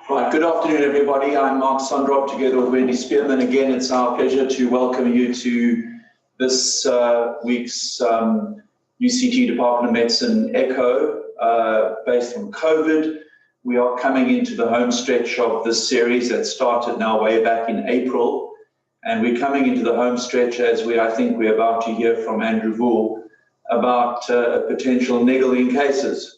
Right, good afternoon, everybody. I'm Mark Sundrop, together with Wendy Spearman. Again, it's our pleasure to welcome you to this week's UCT Department of Medicine Echo, based on COVID. We are coming into the home stretch of this series that started now way back in April. And we're coming into the home stretch as I think we're about to hear from Andrew Vool about potential niggling cases.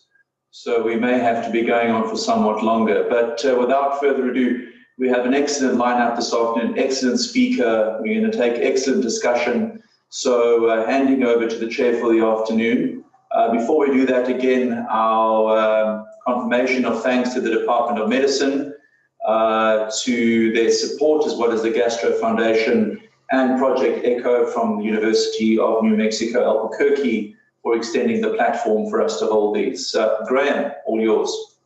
So we may have to be going on for somewhat longer. But without further ado, we have an excellent lineup this afternoon, excellent speaker. We're going to take excellent discussion. So handing over to the chair for the afternoon. Before we do that, again, our confirmation of thanks to the Department of Medicine, to their support, as well as the Gastro Foundation and Project ECHO from the University of New Mexico, Albuquerque, for extending the platform for us to hold these. Graham, all yours.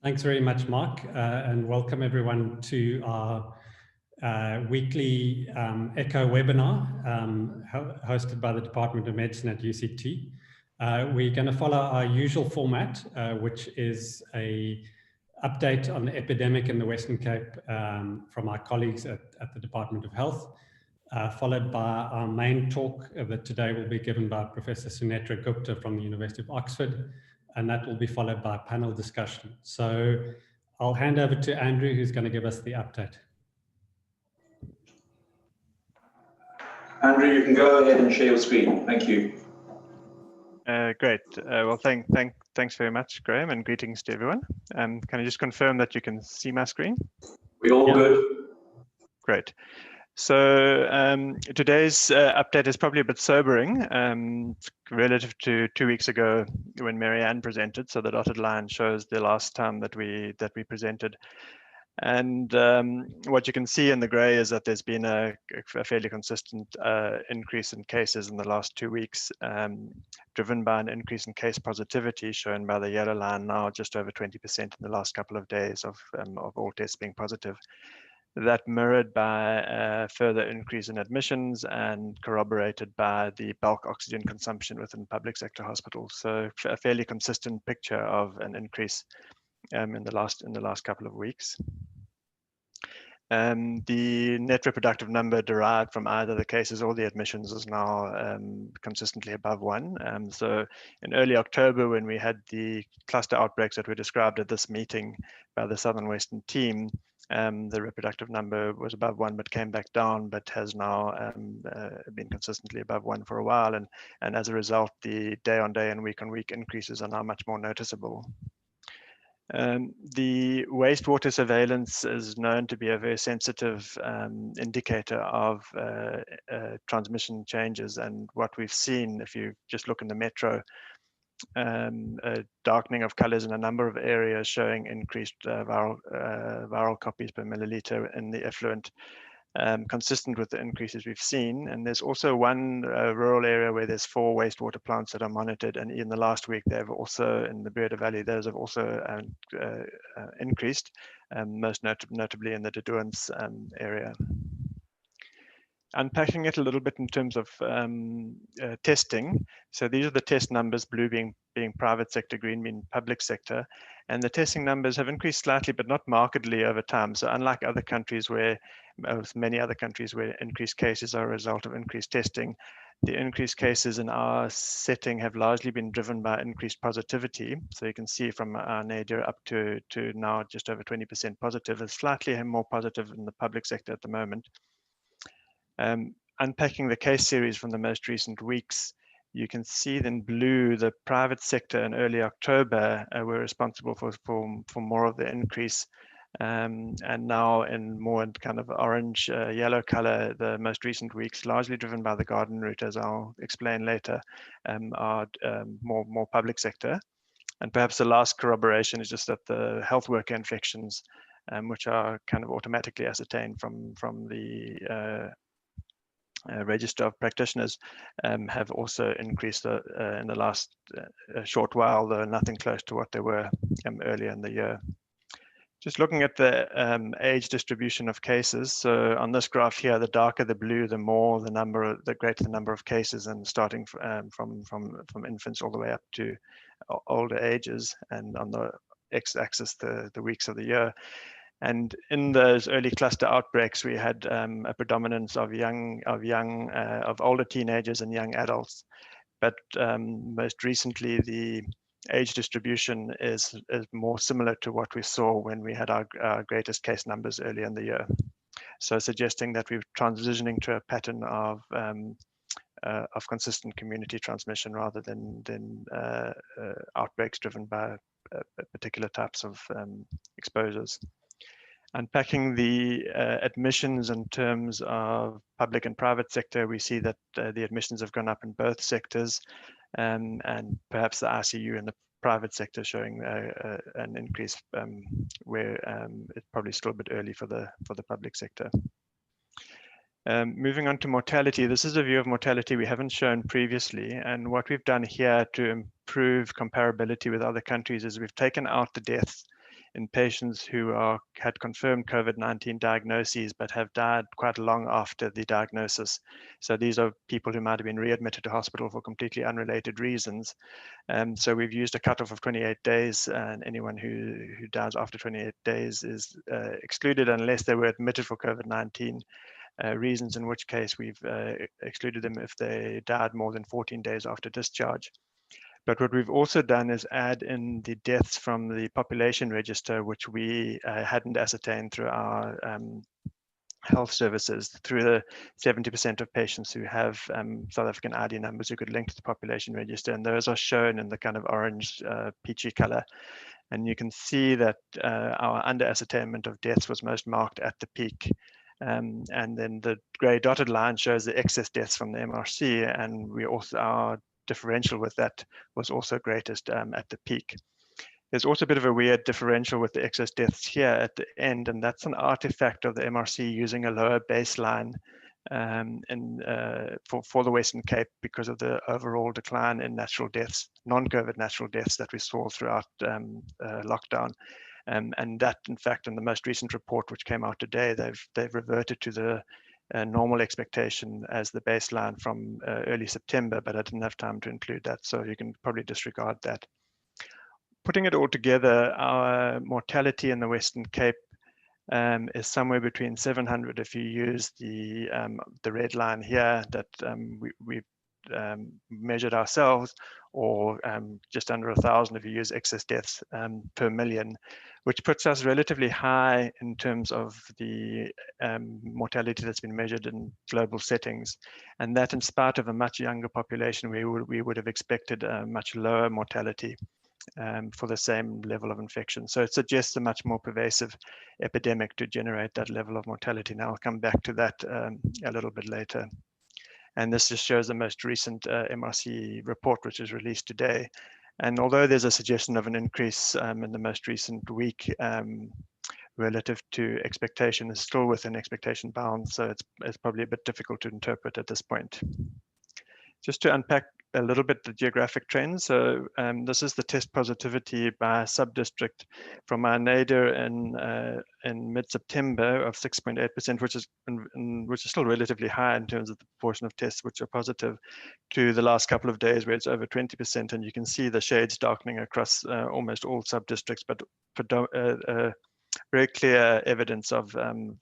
Thanks very much, Mark, and welcome everyone to our weekly ECHO webinar hosted by the Department of Medicine at UCT. We're going to follow our usual format, which is an update on the epidemic in the Western Cape from our colleagues at the Department of Health. Followed by our main talk that today will be given by Professor Sunetra Gupta from the University of Oxford, and that will be followed by a panel discussion. So I'll hand over to Andrew, who's going to give us the update. Andrew, you can go ahead and share your screen. Thank you. Great. Well, thanks very much, Graham, and greetings to everyone. Can I just confirm that you can see my screen? We're all good. Great. So today's update is probably a bit sobering relative to 2 weeks ago when Marianne presented. So the dotted line shows the last time that we presented. And what you can see in the grey is that there's been a fairly consistent increase in cases in the last 2 weeks, driven by an increase in case positivity shown by the yellow line, now just over 20% in the last couple of days of all tests being positive. That mirrored by a further increase in admissions and corroborated by the bulk oxygen consumption within public sector hospitals. So a fairly consistent picture of an increase in the last couple of weeks. The net reproductive number derived from either the cases or the admissions is now consistently above 1. So in early October, when we had the cluster outbreaks that were described at this meeting by the Southern Western team, the reproductive number was above 1 but came back down, but has now been consistently above 1 for a while, and as a result the day-on-day and week-on-week increases are now much more noticeable. The wastewater surveillance is known to be a very sensitive indicator of transmission changes, and what we've seen, if you just look in the metro, a darkening of colors in a number of areas showing increased viral copies per milliliter in the effluent, consistent with the increases we've seen. And there's also one rural area where there's 4 wastewater plants that are monitored, and in the last week they've also, in the Breeda Valley, those have also increased, most notably in the Deduans area. Unpacking it a little bit in terms of testing. So these are the test numbers, blue being private sector, green being public sector. And the testing numbers have increased slightly, but not markedly over time. So unlike other countries many other countries where increased cases are a result of increased testing, the increased cases in our setting have largely been driven by increased positivity. So you can see from our nadir up to now just over 20% positive, and slightly more positive in the public sector at the moment. Unpacking the case series from the most recent weeks, you can see in blue the private sector in early October were responsible for more of the increase, and now in more kind of orange yellow color, the most recent weeks, largely driven by the garden route, as I'll explain later, are more public sector. And perhaps the last corroboration is just that the health worker infections, which are kind of automatically ascertained from the register of practitioners, have also increased in the last short while, though nothing close to what they were earlier in the year. Just looking at the age distribution of cases. So on this graph here, the darker the blue, the greater the number of cases, and starting from infants all the way up to older ages. And on the x-axis the weeks of the year. And in those early cluster outbreaks, we had a predominance of older teenagers and young adults. But most recently, the age distribution is more similar to what we saw when we had our greatest case numbers early in the year. So suggesting that we're transitioning to a pattern of consistent community transmission rather than outbreaks driven by particular types of exposures. Unpacking the admissions in terms of public and private sector, we see that the admissions have gone up in both sectors, and perhaps the ICU in the private sector showing an increase where it's probably still a bit early for the public sector. Moving on to mortality, this is a view of mortality we haven't shown previously, and what we've done here to improve comparability with other countries is we've taken out the deaths in patients who had confirmed COVID-19 diagnoses but have died quite long after the diagnosis. So these are people who might have been readmitted to hospital for completely unrelated reasons. So we've used a cutoff of 28 days, and anyone who dies after 28 days is excluded unless they were admitted for COVID-19 reasons, in which case we've excluded them if they died more than 14 days after discharge. But what we've also done is add in the deaths from the population register, which we hadn't ascertained through our health services, through the 70% of patients who have South African ID numbers who could link to the population register. And those are shown in the kind of orange peachy color. And you can see that our under ascertainment of deaths was most marked at the peak. And then the gray dotted line shows the excess deaths from the MRC, and we also, our differential with that was also greatest at the peak. There's also a bit of a weird differential with the excess deaths here at the end, and that's an artifact of the MRC using a lower baseline for the Western Cape because of the overall decline in natural deaths, non-COVID natural deaths that we saw throughout lockdown. And that, in fact, in the most recent report, which came out today, they've reverted to the normal expectation as the baseline from early September, but I didn't have time to include that, so you can probably disregard that. Putting it all together, our mortality in the Western Cape is somewhere between 700 if you use the red line here that we've measured ourselves, or just under 1,000 if you use excess deaths per million, which puts us relatively high in terms of the mortality that's been measured in global settings. And that in spite of a much younger population, we would have expected a much lower mortality for the same level of infection. So it suggests a much more pervasive epidemic to generate that level of mortality. Now I'll come back to that a little bit later. And this just shows the most recent MRC report, which is released today. And although there's a suggestion of an increase in the most recent week relative to expectation, is still within expectation bounds. So it's probably a bit difficult to interpret at this point. Just to unpack a little bit the geographic trends. So this is the test positivity by sub-district from our nadir in mid-September of 6.8%, which is still relatively high in terms of the proportion of tests which are positive, to the last couple of days where it's over 20%. And you can see the shades darkening across almost all sub-districts, but very clear evidence of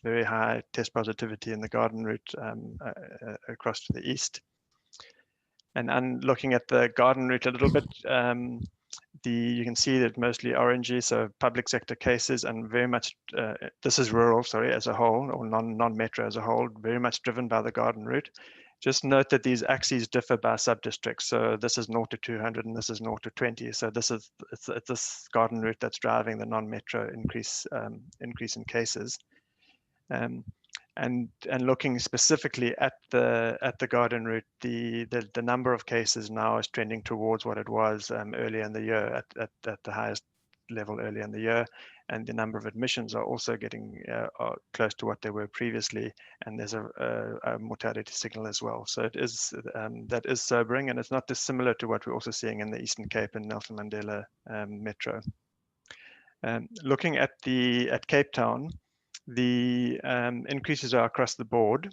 very high test positivity in the Garden Route across to the east. And looking at the Garden Route a little bit, you can see that mostly orangey, so public sector cases, and very much, this is rural, sorry, as a whole, or non-metro as a whole, very much driven by the Garden Route. Just note that these axes differ by sub-districts. So this is 0 to 200 and this is 0 to 20. So it's this Garden Route that's driving the non-metro increase in cases. And looking specifically at the Garden Route, the number of cases now is trending towards what it was earlier in the year, at the highest level earlier in the year, and the number of admissions are also getting close to what they were previously, and there's a mortality signal as well. So it is that is sobering, and it's not dissimilar to what we're also seeing in the Eastern Cape and Nelson Mandela Metro. Looking at Cape Town, the increases are across the board.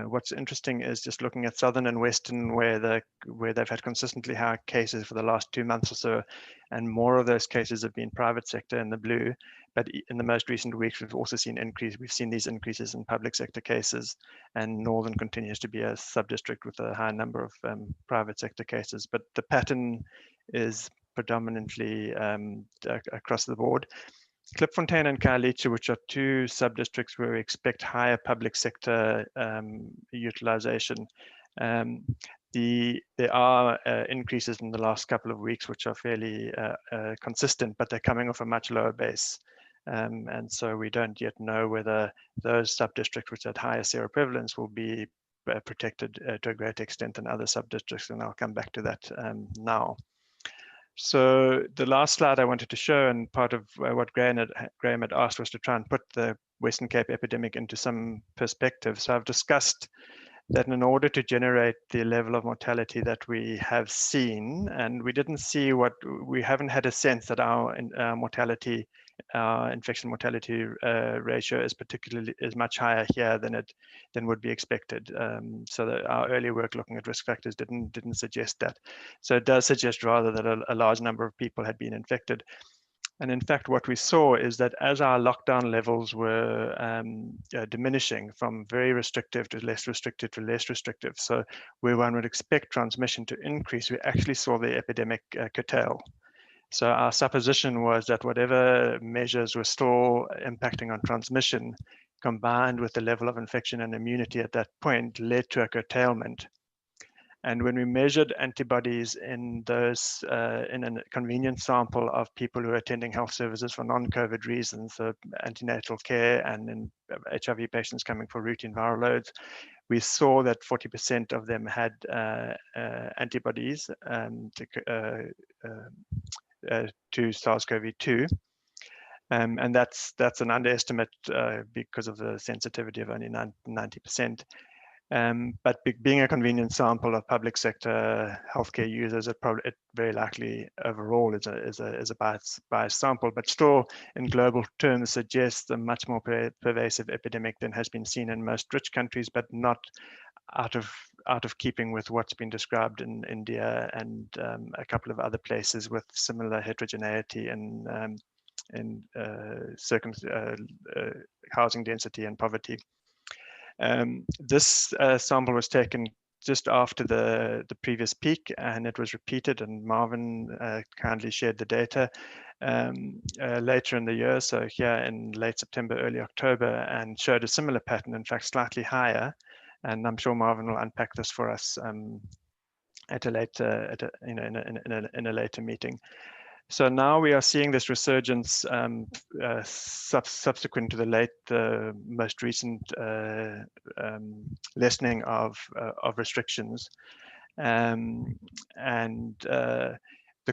What's interesting is just looking at southern and western, where they've had consistently higher cases for the last 2 months or so, and more of those cases have been private sector in the blue. But in the most recent weeks, we've also seen we've seen these increases in public sector cases, and northern continues to be a sub-district with a high number of private sector cases. But the pattern is predominantly across the board. Klipfontein and Khayelitsha, which are 2 sub-districts where we expect higher public sector utilization. There are increases in the last couple of weeks, which are fairly consistent, but they're coming off a much lower base. And so we don't yet know whether those sub-districts which had higher seroprevalence will be protected to a greater extent than other sub-districts, and I'll come back to that now. So the last slide I wanted to show, and part of what Graham had asked, was to try and put the Western Cape epidemic into some perspective. So I've discussed that in order to generate the level of mortality that we have seen, and we haven't had a sense that our mortality, infection mortality ratio is much higher here than would be expected. So that our early work looking at risk factors didn't suggest that. So it does suggest rather that a large number of people had been infected. And in fact, what we saw is that as our lockdown levels were diminishing from very restrictive to less restrictive, so where one would expect transmission to increase, we actually saw the epidemic curtail. So our supposition was that whatever measures were still impacting on transmission, combined with the level of infection and immunity at that point, led to a curtailment. And when we measured antibodies in those in a convenience sample of people who are attending health services for non-COVID reasons, so antenatal care and in HIV patients coming for routine viral loads, we saw that 40% of them had antibodies to SARS-CoV-2. And that's an underestimate because of the sensitivity of only 90%. But being a convenient sample of public sector healthcare users, it very likely overall is a biased sample, but still in global terms suggests a much more pervasive epidemic than has been seen in most rich countries, but not out of keeping with what's been described in India and a couple of other places with similar heterogeneity in housing density and poverty. This sample was taken just after the previous peak, and it was repeated, and Marvin kindly shared the data later in the year, so here in late September, early October, and showed a similar pattern, in fact slightly higher, and I'm sure Marvin will unpack this for us at a later in a later meeting. So now we are seeing this resurgence subsequent to the most recent lessening of restrictions, and the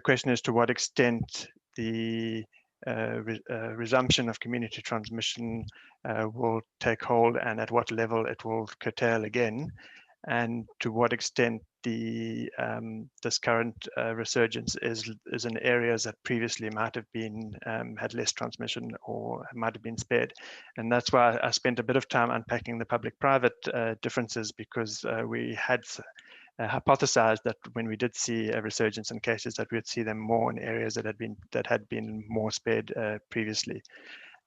question is to what extent the resumption of community transmission will take hold, and at what level it will curtail again, and to what extent this current resurgence is in areas that previously might have been had less transmission or might have been spared. And that's why I spent a bit of time unpacking the public-private differences, because we had hypothesized that when we did see a resurgence in cases, that we'd see them more in areas that had been more spared previously.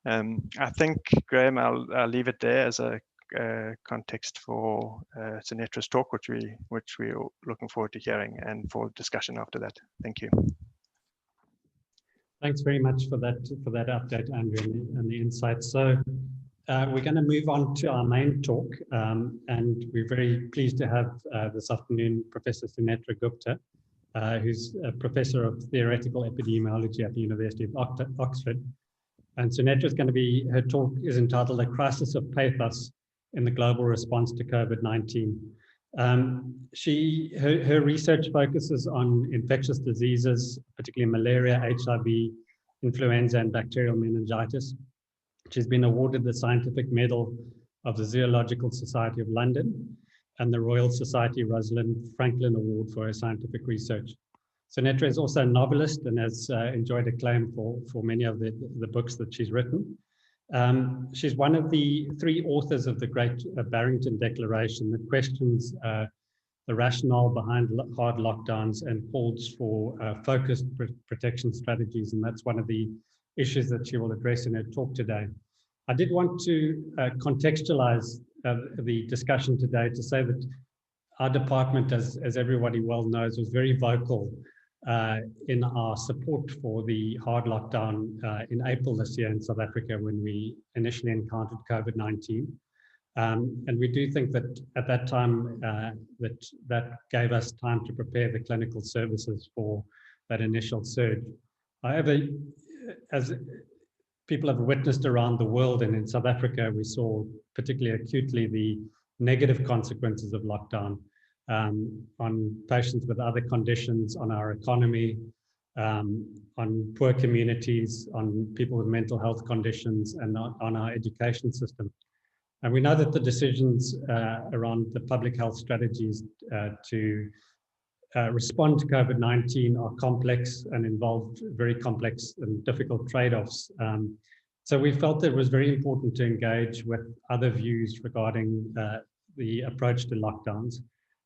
I think, Graham, I'll leave it there as a context for Sunetra's talk, which we're looking forward to hearing, and for discussion after that. Thank you. Thanks very much for that update, Andrew, and the insights. So we're going to move on to our main talk, and we're very pleased to have this afternoon Professor Sunetra Gupta, who's a professor of theoretical epidemiology at the University of Oxford. And Sunetra is going to her talk is entitled "A Crisis of Pathos in the Global Response to COVID-19. Her research focuses on infectious diseases, particularly malaria, HIV, influenza, and bacterial meningitis. She's been awarded the Scientific Medal of the Zoological Society of London and the Royal Society Rosalind Franklin Award for her scientific research. Sunetra is also a novelist and has enjoyed acclaim for many of the books that she's written. She's one of the 3 authors of the Great Barrington Declaration that questions the rationale behind hard lockdowns and calls for focused protection strategies. And that's one of the issues that she will address in her talk today. I did want to contextualize the discussion today to say that our department, as everybody well knows, was very vocal in our support for the hard lockdown in April this year in South Africa when we initially encountered COVID-19. And we do think that at that time, that gave us time to prepare the clinical services for that initial surge. However, as people have witnessed around the world and in South Africa, we saw particularly acutely the negative consequences of lockdown on patients with other conditions, on our economy, on poor communities, on people with mental health conditions, and on our education system. And we know that the decisions around the public health strategies to respond to COVID-19 are complex and involve very complex and difficult trade-offs. So we felt it was very important to engage with other views regarding the approach to lockdowns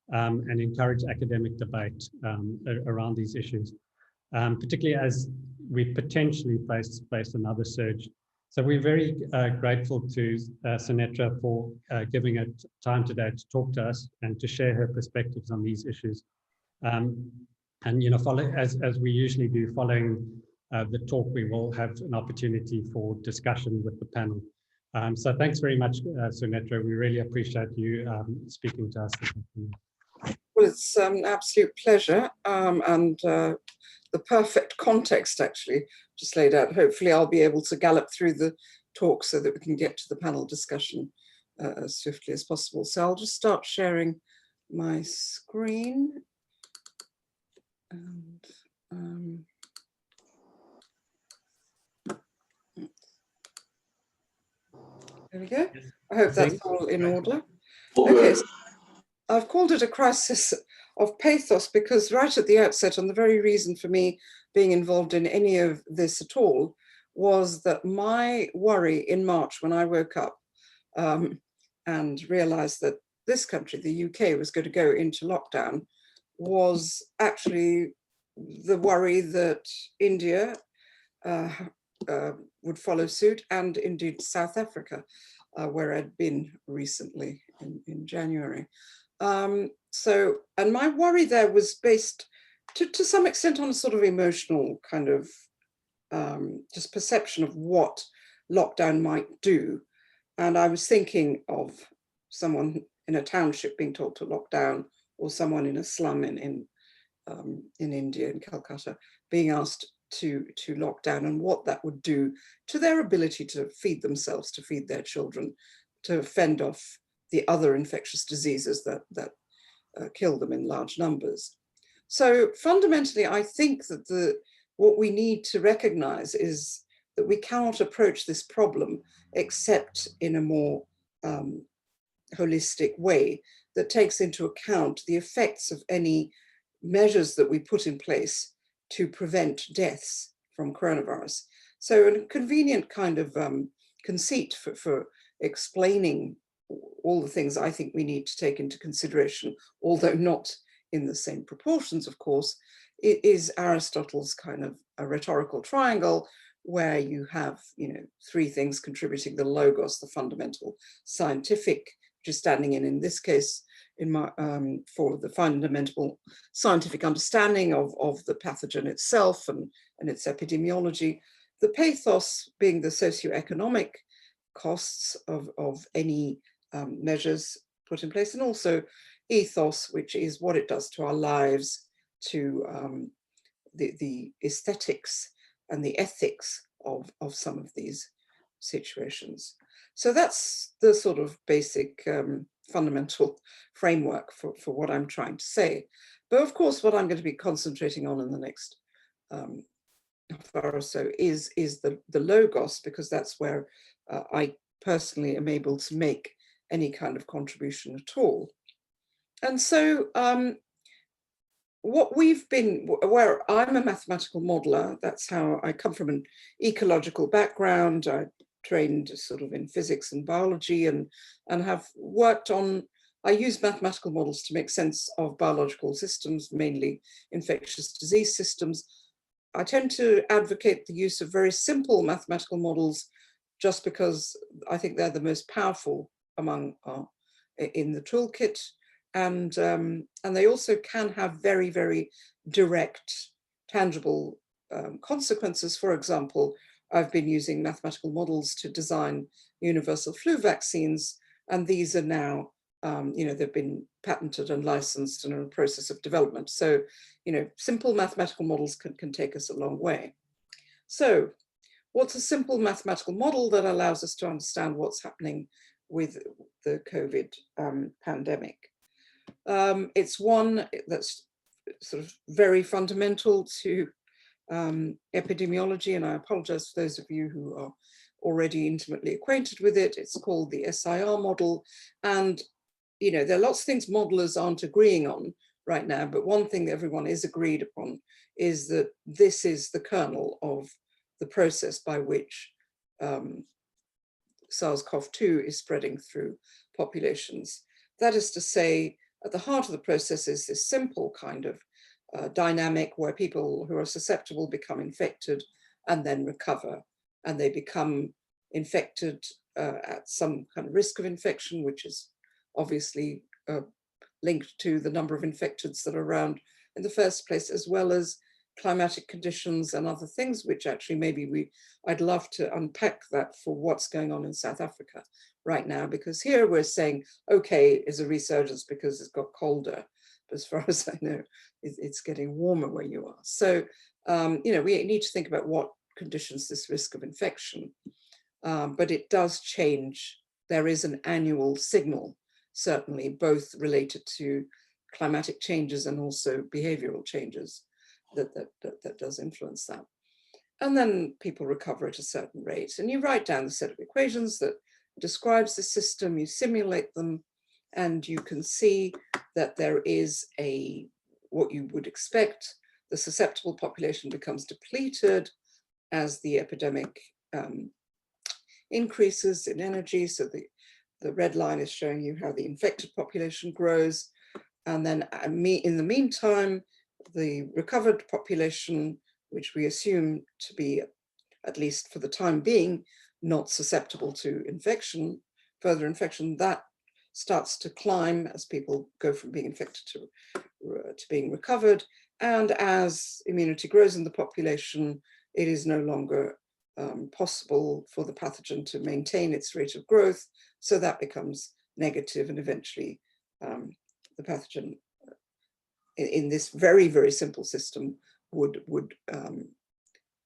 and encourage academic debate around these issues, particularly as we potentially face another surge. So we're very grateful to Sunetra for giving it time today to talk to us and to share her perspectives on these issues. And as we usually do, following the talk, we will have an opportunity for discussion with the panel. So thanks very much, Sunetra. We really appreciate you speaking to us this afternoon. Well, it's an absolute pleasure, and the perfect context actually just laid out. Hopefully I'll be able to gallop through the talk so that we can get to the panel discussion as swiftly as possible. So I'll just start sharing my screen. And there we go. I hope that's all in order. Okay, so I've called it a crisis of pathos because right at the outset, and the very reason for me being involved in any of this at all, was that my worry in March when I woke up and realized that this country, the UK, was going to go into lockdown, was actually the worry that India would follow suit, and indeed South Africa, where I'd been recently in January. And my worry there was based to some extent on a sort of emotional kind of just perception of what lockdown might do. And I was thinking of someone in a township being told to lock down, or someone in a slum in India, in Calcutta, being asked to lock down, and what that would do to their ability to feed themselves, to feed their children, to fend off the other infectious diseases that kill them in large numbers. So fundamentally, I think that what we need to recognize is that we cannot approach this problem except in a more holistic way that takes into account the effects of any measures that we put in place to prevent deaths from coronavirus. So a convenient kind of conceit for explaining all the things I think we need to take into consideration, although not in the same proportions, of course, it is Aristotle's kind of a rhetorical triangle where you have, 3 things contributing: the logos, the fundamental scientific, which is standing in this case, for the fundamental scientific understanding of the pathogen itself and its epidemiology; the pathos being the socioeconomic costs of any measures put in place, and also ethos, which is what it does to our lives, to the aesthetics and the ethics of some of these situations. So that's the sort of basic fundamental framework for what I'm trying to say. But of course, what I'm going to be concentrating on in the next half hour or so is the logos, because that's where I personally am able to make any kind of contribution at all. And so where I'm a mathematical modeler, that's how I come from, an ecological background. I trained sort of in physics and biology and have worked on, I use mathematical models to make sense of biological systems, mainly infectious disease systems. I tend to advocate the use of very simple mathematical models just because I think they're the most powerful among in the toolkit. And they also can have very, very direct, tangible consequences. For example, I've been using mathematical models to design universal flu vaccines, and these are now, they've been patented and licensed and in a process of development. So, simple mathematical models can take us a long way. So, what's a simple mathematical model that allows us to understand what's happening with the COVID pandemic? It's one that's sort of very fundamental to epidemiology, and I apologize for those of you who are already intimately acquainted with it. It's called the SIR model, and there are lots of things modelers aren't agreeing on right now, but one thing that everyone is agreed upon is that this is the kernel of the process by which SARS-CoV-2 is spreading through populations. That is to say, at the heart of the process is this simple kind of dynamic where people who are susceptible become infected and then recover, and they become infected at some kind of risk of infection, which is obviously linked to the number of infecteds that are around in the first place, as well as climatic conditions and other things, which actually maybe I'd love to unpack that for what's going on in South Africa right now, because here we're saying, okay, is a resurgence because it's got colder. But as far as I know, it's getting warmer where you are. So, we need to think about what conditions this risk of infection, but it does change. There is an annual signal, certainly, both related to climatic changes and also behavioral changes that does influence that. And then people recover at a certain rate. And you write down the set of equations that describes the system, you simulate them, and you can see that there is what you would expect. The susceptible population becomes depleted as the epidemic increases in energy. So the red line is showing you how the infected population grows. And then in the meantime, the recovered population, which we assume to be, at least for the time being, not susceptible to infection, further infection, that starts to climb as people go from being infected to being recovered. And as immunity grows in the population, it is no longer possible for the pathogen to maintain its rate of growth. So that becomes negative, and eventually the pathogen in this very, very simple system would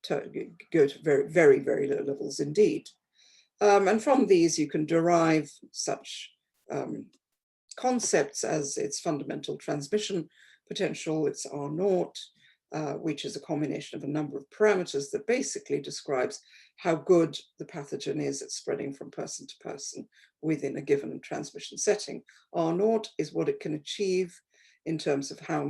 go to very, very, very low levels indeed. And from these, you can derive such concepts as its fundamental transmission potential, its R0, which is a combination of a number of parameters that basically describes how good the pathogen is at spreading from person to person within a given transmission setting. R0 is what it can achieve in terms of how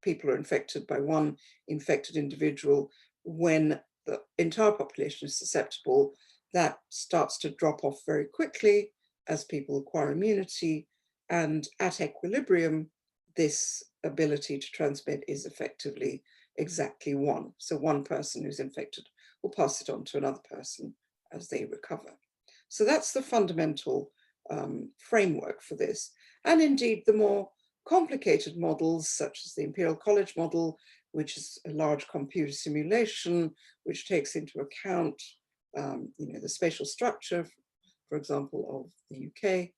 people are infected by one infected individual. When the entire population is susceptible, that starts to drop off very quickly as people acquire immunity, and at equilibrium, this ability to transmit is effectively exactly 1. So one person who's infected will pass it on to another person as they recover. So that's the fundamental framework for this. And indeed, the more complicated models, such as the Imperial College model, which is a large computer simulation, which takes into account the spatial structure, for example, of the UK,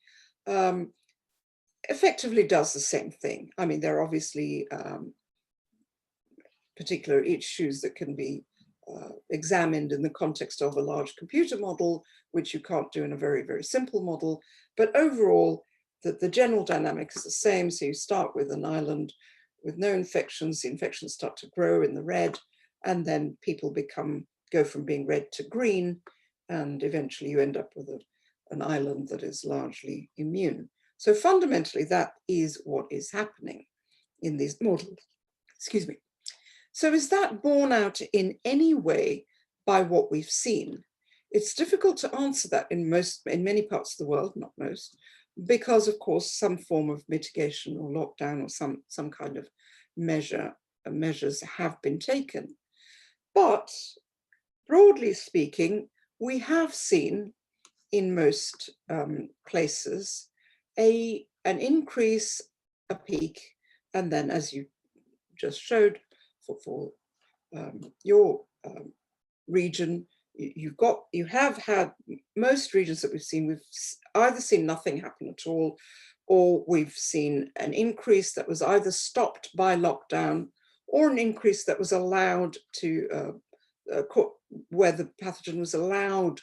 effectively does the same thing. I mean, there are obviously particular issues that can be examined in the context of a large computer model, which you can't do in a very, very simple model. But overall, the general dynamic is the same. So you start with an island with no infections, the infections start to grow in the red, and then people go from being red to green, and eventually you end up with an island that is largely immune. So fundamentally, that is what is happening in these models. Excuse me. So is that borne out in any way by what we've seen? it's difficult to answer that in many parts of the world, not most, because of course some form of mitigation or lockdown or some kind of measures have been taken. But broadly speaking, we have seen in most places an increase, a peak, and then, as you just showed for your region, you have had most regions that we've either seen nothing happen at all, or we've seen an increase that was either stopped by lockdown or an increase that was allowed to, where the pathogen was allowed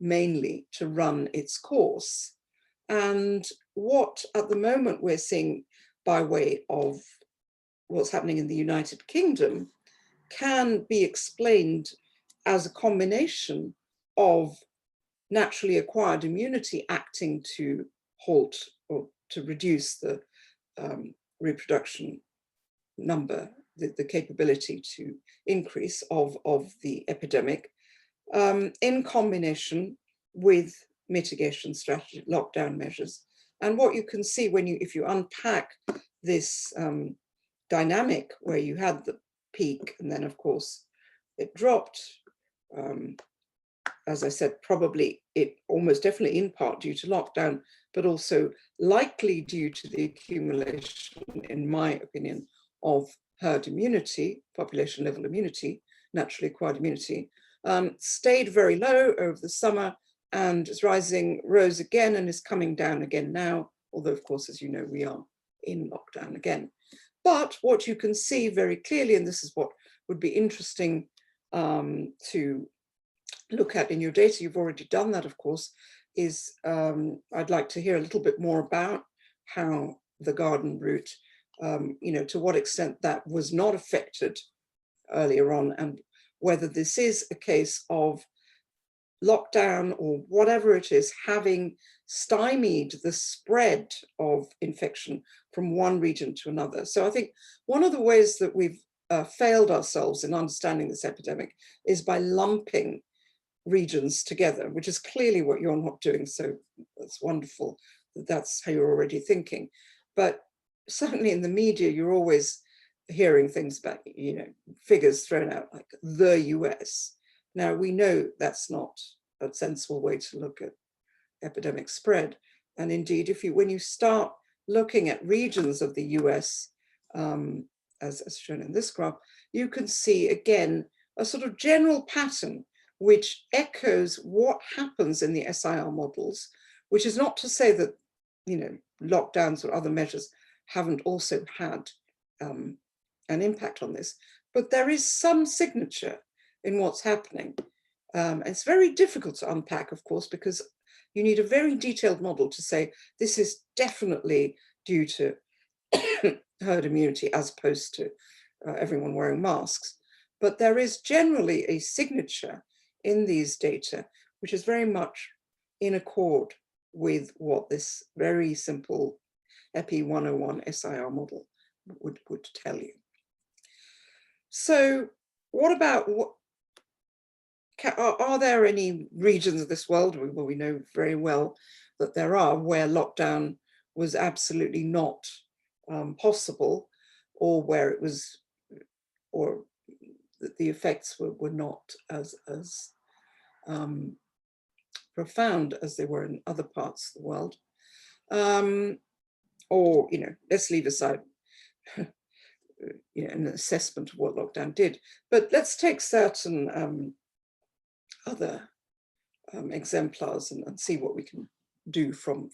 mainly to run its course. And what at the moment we're seeing by way of what's happening in the United Kingdom can be explained as a combination of naturally acquired immunity acting to halt or to reduce the reproduction number, the capability to increase of the epidemic, in combination with mitigation strategy, lockdown measures. And what you can see if you unpack this dynamic where you had the peak and then of course it dropped, as I said, probably it almost definitely in part due to lockdown, but also likely due to the accumulation, in my opinion, of herd immunity, population level immunity, naturally acquired immunity, stayed very low over the summer and is rose again and is coming down again now, although of course, as you know, we are in lockdown again. But what you can see very clearly, and this is what would be interesting to look at in your data, you've already done that, of course, is I'd like to hear a little bit more about how the garden route, to what extent that was not affected earlier on, and whether this is a case of lockdown or whatever it is having stymied the spread of infection from one region to another. So I think one of the ways that we've failed ourselves in understanding this epidemic is by lumping regions together, which is clearly what you're not doing. So that's wonderful that that's how you're already thinking. But certainly in the media, you're always hearing things about, figures thrown out like the US. Now we know that's not a sensible way to look at epidemic spread. And indeed, when you start looking at regions of the US, as shown in this graph, you can see again a sort of general pattern which echoes what happens in the SIR models, which is not to say that, lockdowns or other measures haven't also had an impact on this, but there is some signature in what's happening. It's very difficult to unpack, of course, because you need a very detailed model to say this is definitely due to herd immunity as opposed to everyone wearing masks. But there is generally a signature in these data, which is very much in accord with what this very simple EPI 101 SIR model would tell you. So what about, are there any regions of this world, well, we know very well that there are, where lockdown was absolutely not possible, or where it was, or the effects were not as profound as they were in other parts of the world? Or, let's leave aside an assessment of what lockdown did, but let's take certain other exemplars and see what we can do from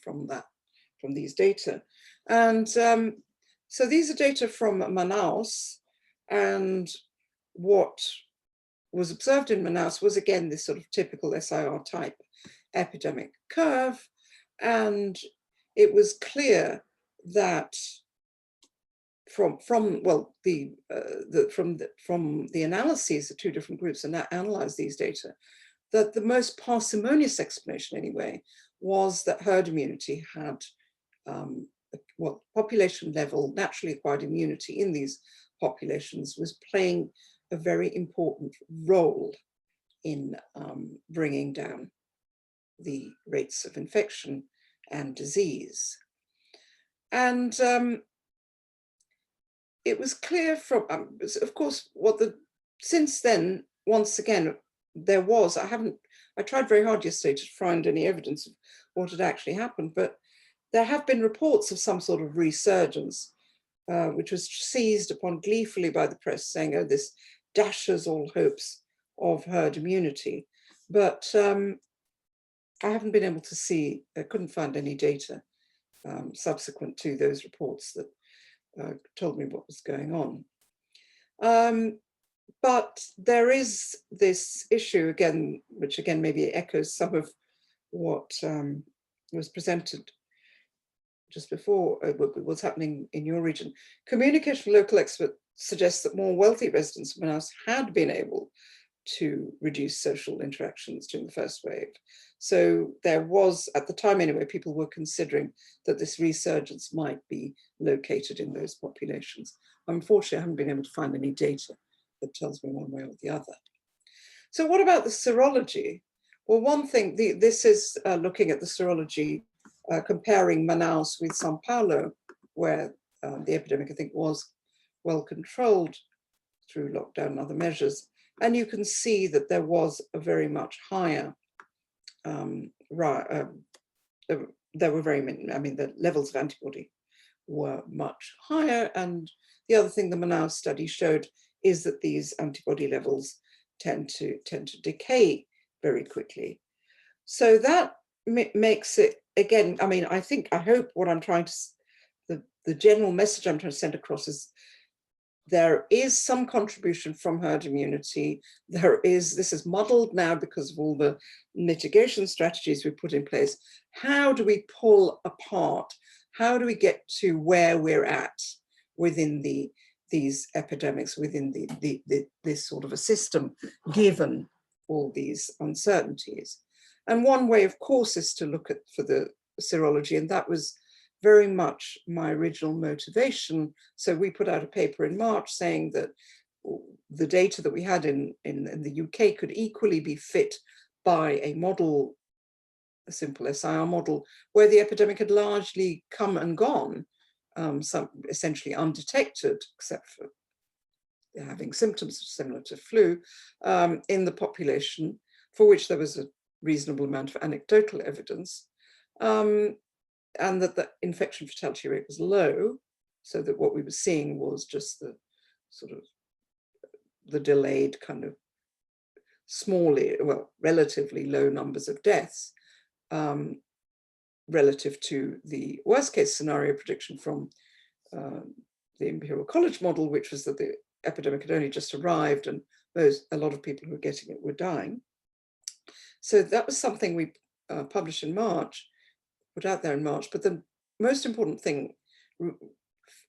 these data. And so these are data from Manaus, and what was observed in Manaus was again this sort of typical SIR type epidemic curve, and it was clear that from the analyses of two different groups and analyzed these data, that the most parsimonious explanation anyway was that herd immunity had population level naturally acquired immunity in these populations was playing a very important role in bringing down the rates of infection and disease. And it was clear from, of course, since then, once again, there was, I tried very hard yesterday to find any evidence of what had actually happened, but there have been reports of some sort of resurgence, which was seized upon gleefully by the press, saying, oh, this dashes all hopes of herd immunity. But I haven't been able to see, I couldn't find any data subsequent to those reports that told me what was going on. But there is this issue again, which again maybe echoes some of what was presented just before, what's happening in your region. Communication local experts suggest that more wealthy residents of Manaus had been able to reduce social interactions during the first wave. So there was, at the time anyway, people were considering that this resurgence might be located in those populations. Unfortunately, I haven't been able to find any data that tells me one way or the other. So what about the serology? Well, one thing, this is looking at the serology, comparing Manaus with Sao Paulo, where the epidemic, I think, was well controlled through lockdown and other measures. And you can see that there was a very much higher, there were very many, I mean, the levels of antibody were much higher. And the other thing the Manaus study showed is that these antibody levels tend to decay very quickly. So that makes it, again, I mean, I hope what I'm trying to, the general message I'm trying to send across is there is some contribution from herd immunity. This is muddled now because of all the mitigation strategies we put in place. How do we pull apart? How do we get to where we're at within these epidemics, within this sort of a system, given all these uncertainties? And one way, of course, is to look at for the serology, and that was very much my original motivation. So we put out a paper in March saying that the data that we had in the UK could equally be fit by a model, a simple SIR model, where the epidemic had largely come and gone, some essentially undetected, except for having symptoms similar to flu in the population, for which there was a reasonable amount of anecdotal evidence. And that the infection fatality rate was low, so that what we were seeing was just the sort of the delayed kind of relatively low numbers of deaths relative to the worst case scenario prediction from the Imperial College model, which was that the epidemic had only just arrived and a lot of people who were getting it were dying. So that was something we published in March, put out there in March. But the most important thing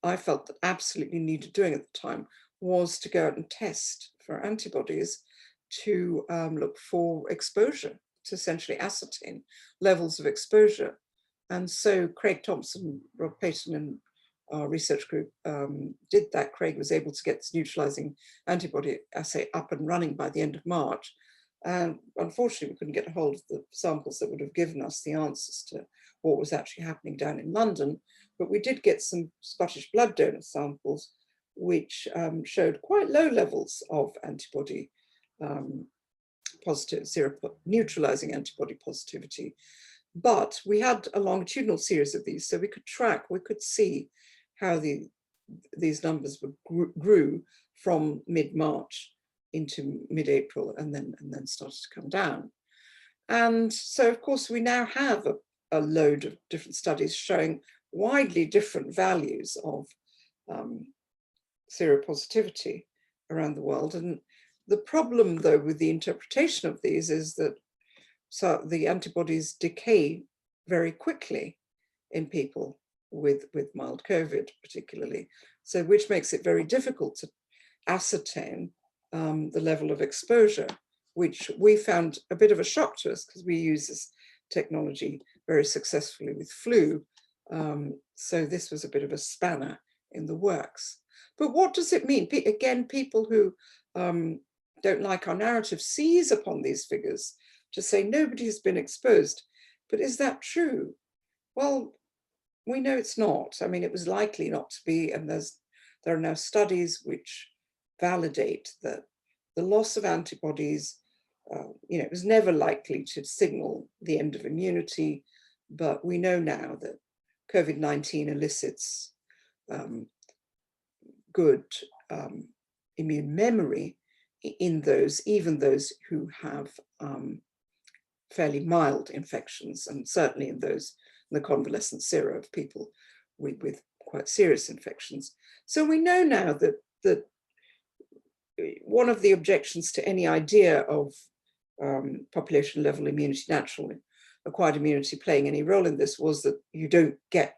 I felt that absolutely needed doing at the time was to go out and test for antibodies to look for exposure, to essentially ascertain levels of exposure. And so Craig Thompson, Rob Payton, and our research group did that. Craig was able to get this neutralizing antibody assay up and running by the end of March. And unfortunately, we couldn't get a hold of the samples that would have given us the answers to what was actually happening down in London. But we did get some Scottish blood donor samples, which showed quite low levels of antibody positive, neutralizing antibody positivity. But we had a longitudinal series of these, so we could track, we could see how these numbers grew from mid-March into mid-April and then started to come down. And so, of course, we now have a load of different studies showing widely different values of seropositivity around the world. And the problem, though, with the interpretation of these is that the antibodies decay very quickly in people with mild COVID, particularly. So, which makes it very difficult to ascertain the level of exposure, which we found a bit of a shock to us because we use this technology very successfully with flu. So this was a bit of a spanner in the works. But what does it mean? Again, people who don't like our narrative, seize upon these figures to say nobody has been exposed. But is that true? Well, we know it's not. I mean, it was likely not to be, and there are now studies which validate that the loss of antibodies, it was never likely to signal the end of immunity, but we know now that COVID-19 elicits good immune memory in even those who have fairly mild infections, and certainly in the convalescent sera of people with quite serious infections. So we know now that one of the objections to any idea of population level immunity, naturally acquired immunity playing any role in this, was that you don't get,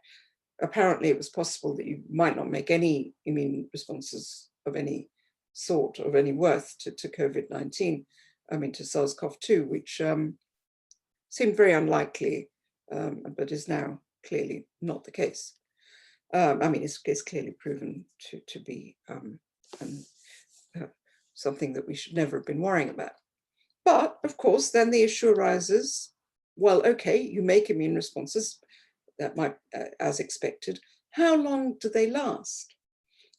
apparently it was possible that you might not make any immune responses of any sort, of any worth to COVID-19, to SARS-CoV-2, which seemed very unlikely, but is now clearly not the case. It's clearly proven to be something that we should never have been worrying about. But of course, then the issue arises, well, okay, you make immune responses, that might, as expected, how long do they last?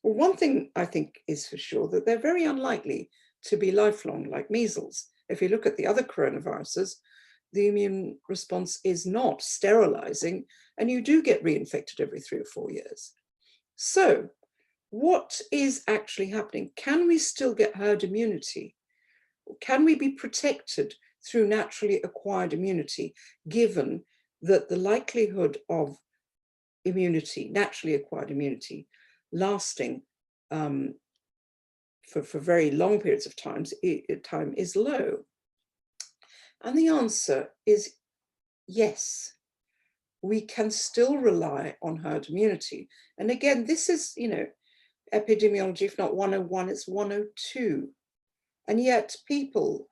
Well, one thing I think is for sure, that they're very unlikely to be lifelong, like measles. If you look at the other coronaviruses, the immune response is not sterilizing, and you do get reinfected every 3 or 4 years. So what is actually happening? Can we still get herd immunity? Can we be protected through naturally acquired immunity, given that the likelihood of immunity, naturally acquired immunity, lasting for very long periods of time is low? And the answer is yes. We can still rely on herd immunity. And again, this is, epidemiology, if not 101, it's 102. And yet people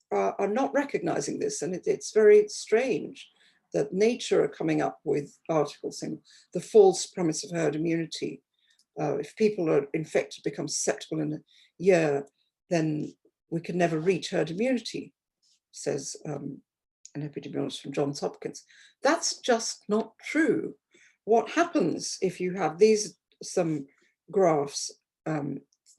are not recognizing this. And it's very strange that Nature are coming up with articles saying the false promise of herd immunity. If people are infected, become susceptible in a year, then we can never reach herd immunity, says an epidemiologist from Johns Hopkins. That's just not true. What happens if you have some graphs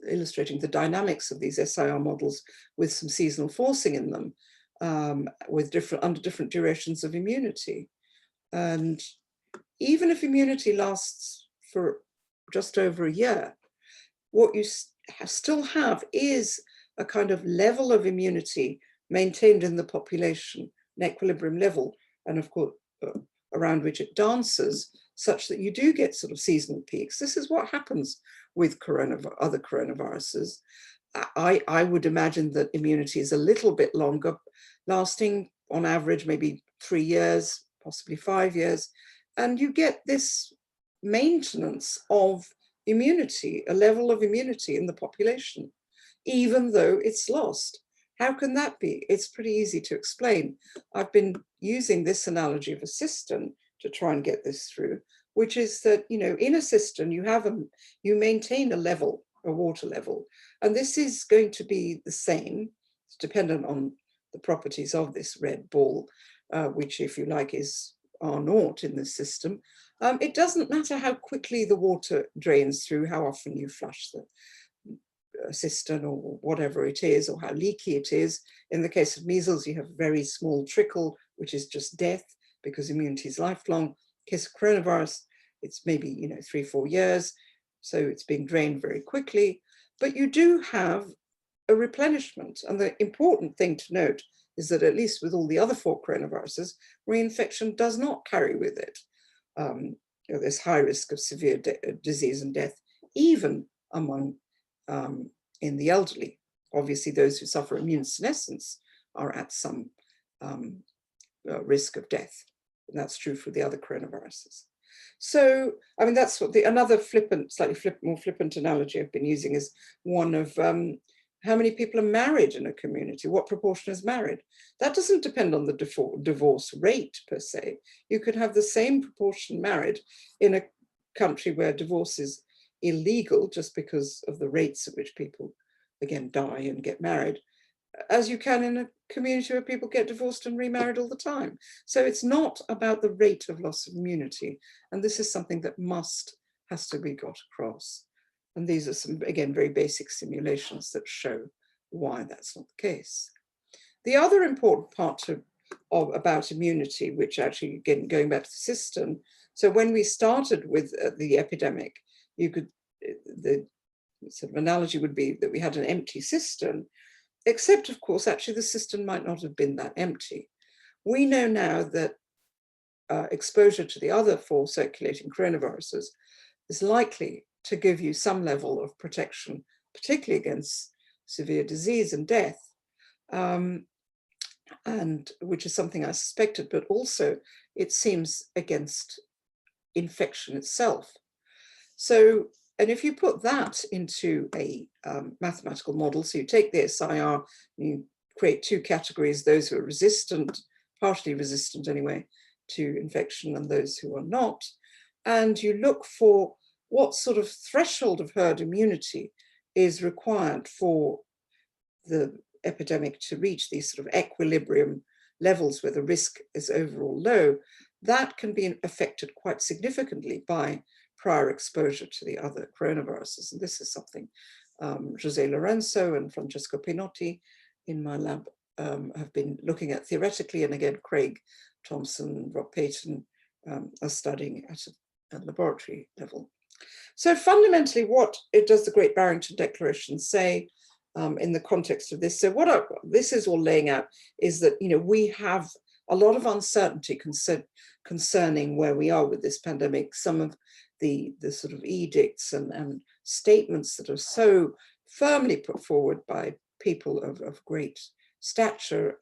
illustrating the dynamics of these SIR models with some seasonal forcing in them, under different durations of immunity. And even if immunity lasts for just over a year, what you still have is a kind of level of immunity maintained in the population, an equilibrium level, and of course, around which it dances, such that you do get sort of seasonal peaks. This is what happens with other coronaviruses. I would imagine that immunity is a little bit longer, lasting on average maybe 3 years, possibly 5 years, and you get this maintenance of immunity, a level of immunity in the population, even though it's lost. How can that be? It's pretty easy to explain. I've been using this analogy of a cistern to try and get this through, which is that, in a cistern, you maintain a water level, and this is going to be the same. It's dependent on the properties of this red ball, which, if you like, is R0 in this system. It doesn't matter how quickly the water drains through, how often you flush the cistern or whatever it is, or how leaky it is. In the case of measles, you have a very small trickle, which is just death, because immunity is lifelong. In the case of coronavirus, it's maybe 3 or 4 years, so it's being drained very quickly. But you do have a replenishment, and the important thing to note is that, at least with all the other 4 coronaviruses, reinfection does not carry with it this high risk of severe disease and death, even among in the elderly. Obviously, those who suffer immune senescence are at some risk of death. And that's true for the other coronaviruses. So, that's what another more flippant analogy I've been using is one of how many people are married in a community, what proportion is married. That doesn't depend on the divorce rate per se. You could have the same proportion married in a country where divorce is illegal, just because of the rates at which people again, die and get married, as you can in a community where people get divorced and remarried all the time. So it's not about the rate of loss of immunity. And this is something that has to be got across. And these are some, again, very basic simulations that show why that's not the case. The other important part about immunity, which actually, again, going back to the system, so when we started with the epidemic, the sort of analogy would be that we had an empty cistern, except, of course, actually the cistern might not have been that empty. We know now that exposure to the other 4 circulating coronaviruses is likely to give you some level of protection, particularly against severe disease and death, and which is something I suspected, but also it seems against infection itself. So, and if you put that into a mathematical model, so you take the SIR, you create 2 categories, those who are resistant, partially resistant anyway, to infection and those who are not, and you look for what sort of threshold of herd immunity is required for the epidemic to reach these sort of equilibrium levels where the risk is overall low, that can be affected quite significantly by prior exposure to the other coronaviruses. And this is something Jose Lorenzo and Francesco Pinotti in my lab have been looking at theoretically, and again, Craig Thompson, Rob Payton are studying at a laboratory level. So fundamentally, what does the Great Barrington Declaration say in the context of this? So what this is all laying out is that, you know, we have a lot of uncertainty concerning where we are with this pandemic. Some of the sort of edicts and statements that are so firmly put forward by people of great stature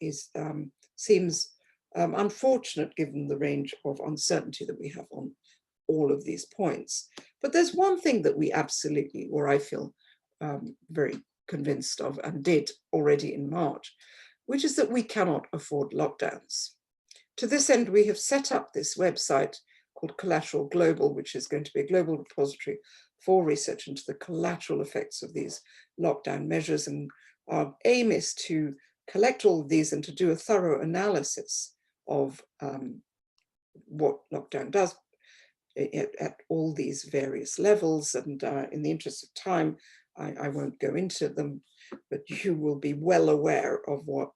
seems unfortunate given the range of uncertainty that we have on all of these points. But there's one thing that we absolutely, or I feel very convinced of and did already in March, which is that we cannot afford lockdowns. To this end, we have set up this website called Collateral Global, which is going to be a global repository for research into the collateral effects of these lockdown measures. And our aim is to collect all of these and to do a thorough analysis of what lockdown does at all these various levels. And in the interest of time, I won't go into them, but you will be well aware of what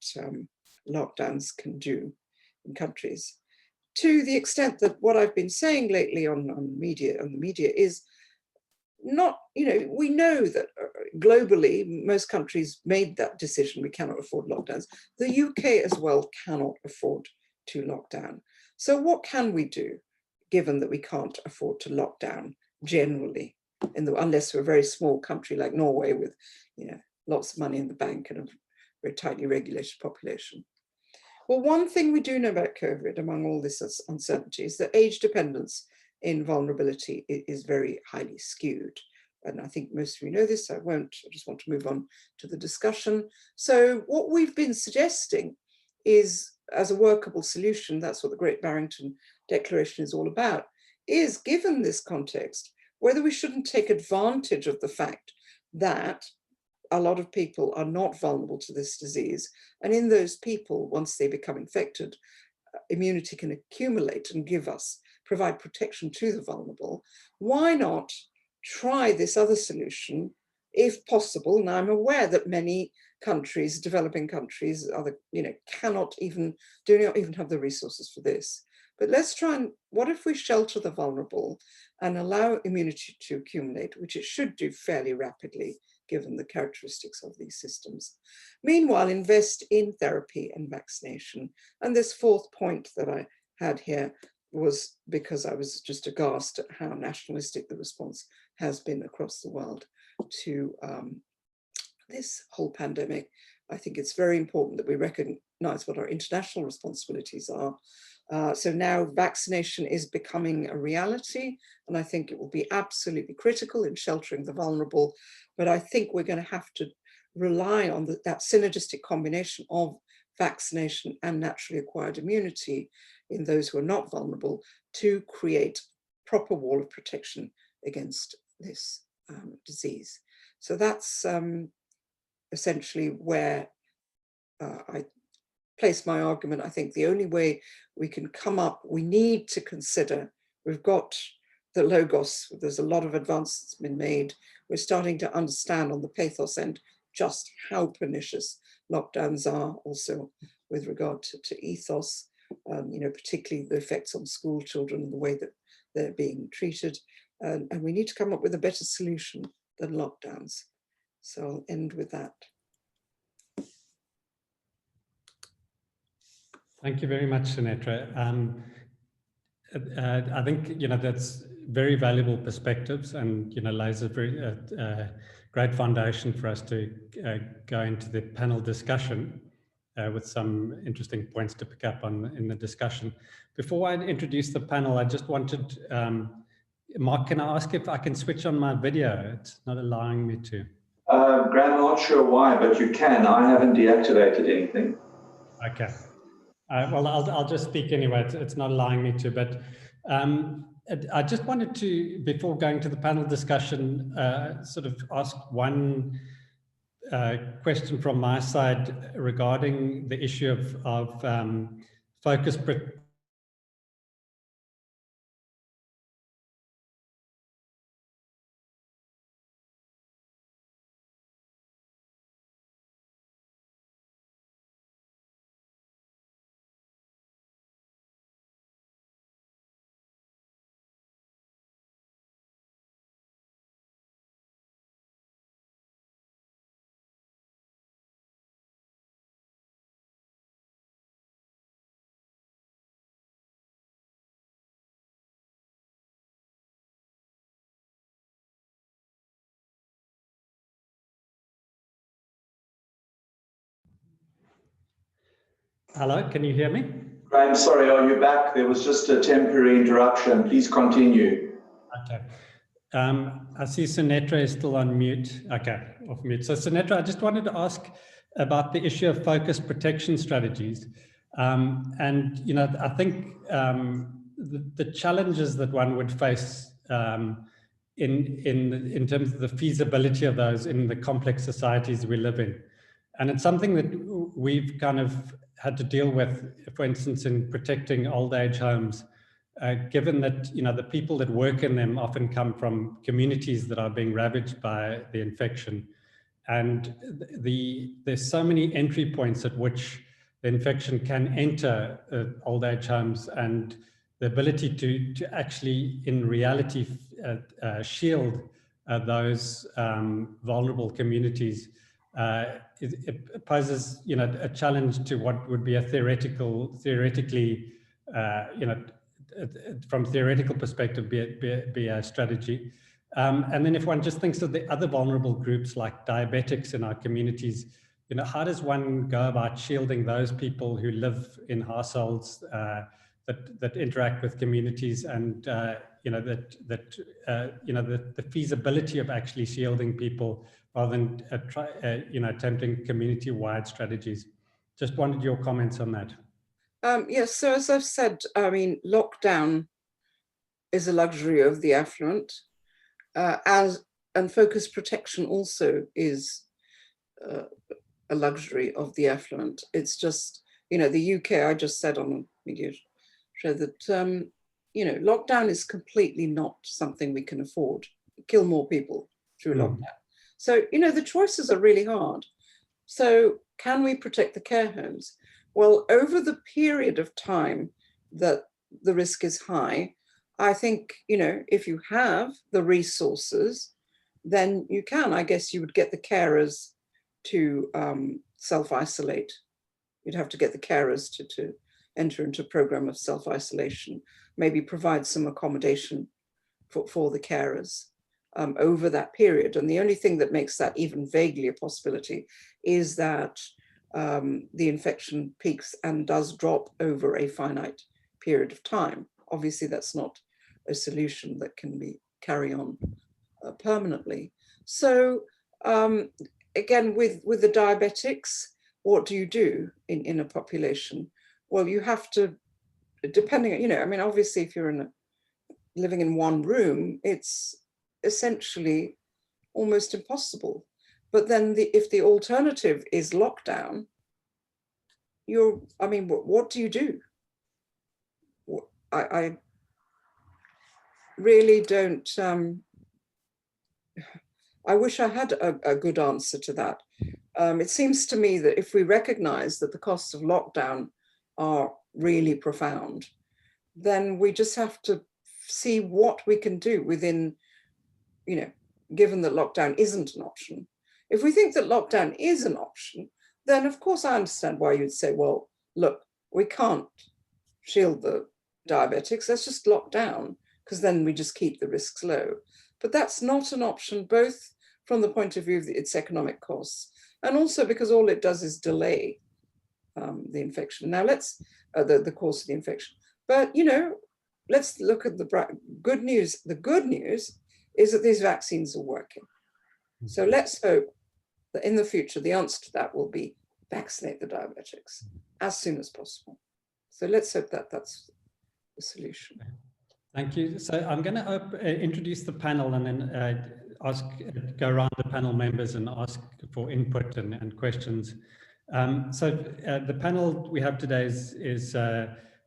lockdowns can do in countries. To the extent that what I've been saying lately on the media is not, you know, we know that globally, most countries made that decision. We cannot afford lockdowns. The UK as well cannot afford to lock down. So what can we do, given that we can't afford to lock down generally, unless we're a very small country like Norway with, you know, lots of money in the bank and a very tightly regulated population? Well, one thing we do know about COVID, among all this uncertainty, is that age dependence in vulnerability is very highly skewed. And I think most of you know this, I just want to move on to the discussion. So what we've been suggesting is, as a workable solution, that's what the Great Barrington Declaration is all about, is, given this context, whether we shouldn't take advantage of the fact that a lot of people are not vulnerable to this disease. And in those people, once they become infected, immunity can accumulate and provide protection to the vulnerable. Why not try this other solution, if possible? And I'm aware that many countries, developing countries, do not even have the resources for this. But let's try and, what if we shelter the vulnerable and allow immunity to accumulate, which it should do fairly rapidly, given the characteristics of these systems. Meanwhile, invest in therapy and vaccination. And this 4th point that I had here was because I was just aghast at how nationalistic the response has been across the world to this whole pandemic. I think it's very important that we recognize what our international responsibilities are. So now vaccination is becoming a reality, and I think it will be absolutely critical in sheltering the vulnerable. But I think we're going to have to rely on that synergistic combination of vaccination and naturally acquired immunity in those who are not vulnerable to create proper wall of protection against this disease. So that's essentially where I place my argument. I think the only way we can come up, we need to consider, we've got the logos, there's a lot of advances that's been made. We're starting to understand on the pathos end just how pernicious lockdowns are, also with regard to ethos, particularly the effects on school children and the way that they're being treated. And we need to come up with a better solution than lockdowns. So I'll end with that. Thank you very much, Sunetra. I think that's very valuable perspectives, and lays a very great foundation for us to go into the panel discussion with some interesting points to pick up on in the discussion. Before I introduce the panel, I just wanted, Mark, can I ask if I can switch on my video? It's not allowing me to. Graham, I'm not sure why, but you can. I haven't deactivated anything. Okay. Well, I'll just speak anyway. It's not allowing me to, but I just wanted to, before going to the panel discussion, sort of ask one question from my side regarding the issue of focus. Hello, can you hear me? Graham, sorry, are you back? There was just a temporary interruption. Please continue. Okay. I see Sunetra is still on mute. Okay, off mute. So Sunetra, I just wanted to ask about the issue of focus protection strategies. And, I think the challenges that one would face in terms of the feasibility of those in the complex societies we live in. And it's something that we've kind of had to deal with, for instance, in protecting old age homes, given that the people that work in them often come from communities that are being ravaged by the infection, and there's so many entry points at which the infection can enter old age homes, and the ability to actually, in reality, shield those vulnerable communities. It poses, a challenge to what would be a theoretically, from theoretical perspective, be a strategy. And then if one just thinks of the other vulnerable groups like diabetics in our communities, how does one go about shielding those people who live in households that interact with communities, and the feasibility of actually shielding people rather than attempting community-wide strategies. Just wanted your comments on that. Yes, so as I've said, lockdown is a luxury of the affluent, and focus protection also is a luxury of the affluent. It's just, the UK, I just said on the media show that, lockdown is completely not something we can afford. Kill more people through lockdown. So, the choices are really hard. So can we protect the care homes? Well, over the period of time that the risk is high, I think, if you have the resources, then you can. I guess you would get the carers to self-isolate. You'd have to get the carers to enter into a program of self-isolation, maybe provide some accommodation for the carers over that period. And the only thing that makes that even vaguely a possibility is that the infection peaks and does drop over a finite period of time. Obviously, that's not a solution that can be carry on permanently. So again, with the diabetics, what do you do in a population? Well, you have to, depending, obviously, if you're living in one room, it's essentially almost impossible. But then if the alternative is lockdown, what do you do? I really don't, I wish I had a good answer to that. It seems to me that if we recognize that the costs of lockdown are really profound, then we just have to see what we can do within, given that lockdown isn't an option. If we think that lockdown is an option, then of course I understand why you'd say, well, look, we can't shield the diabetics, let's just lock down, because then we just keep the risks low. But that's not an option, both from the point of view of its economic costs, and also because all it does is delay the infection. Now let's, the course of the infection. But, let's look at the good news. The good news is that these vaccines are working. So let's hope that in the future, the answer to that will be vaccinate the diabetics as soon as possible. So let's hope that that's the solution. Thank you. So I'm going to introduce the panel and then go around the panel members and ask for input and questions. The panel we have today is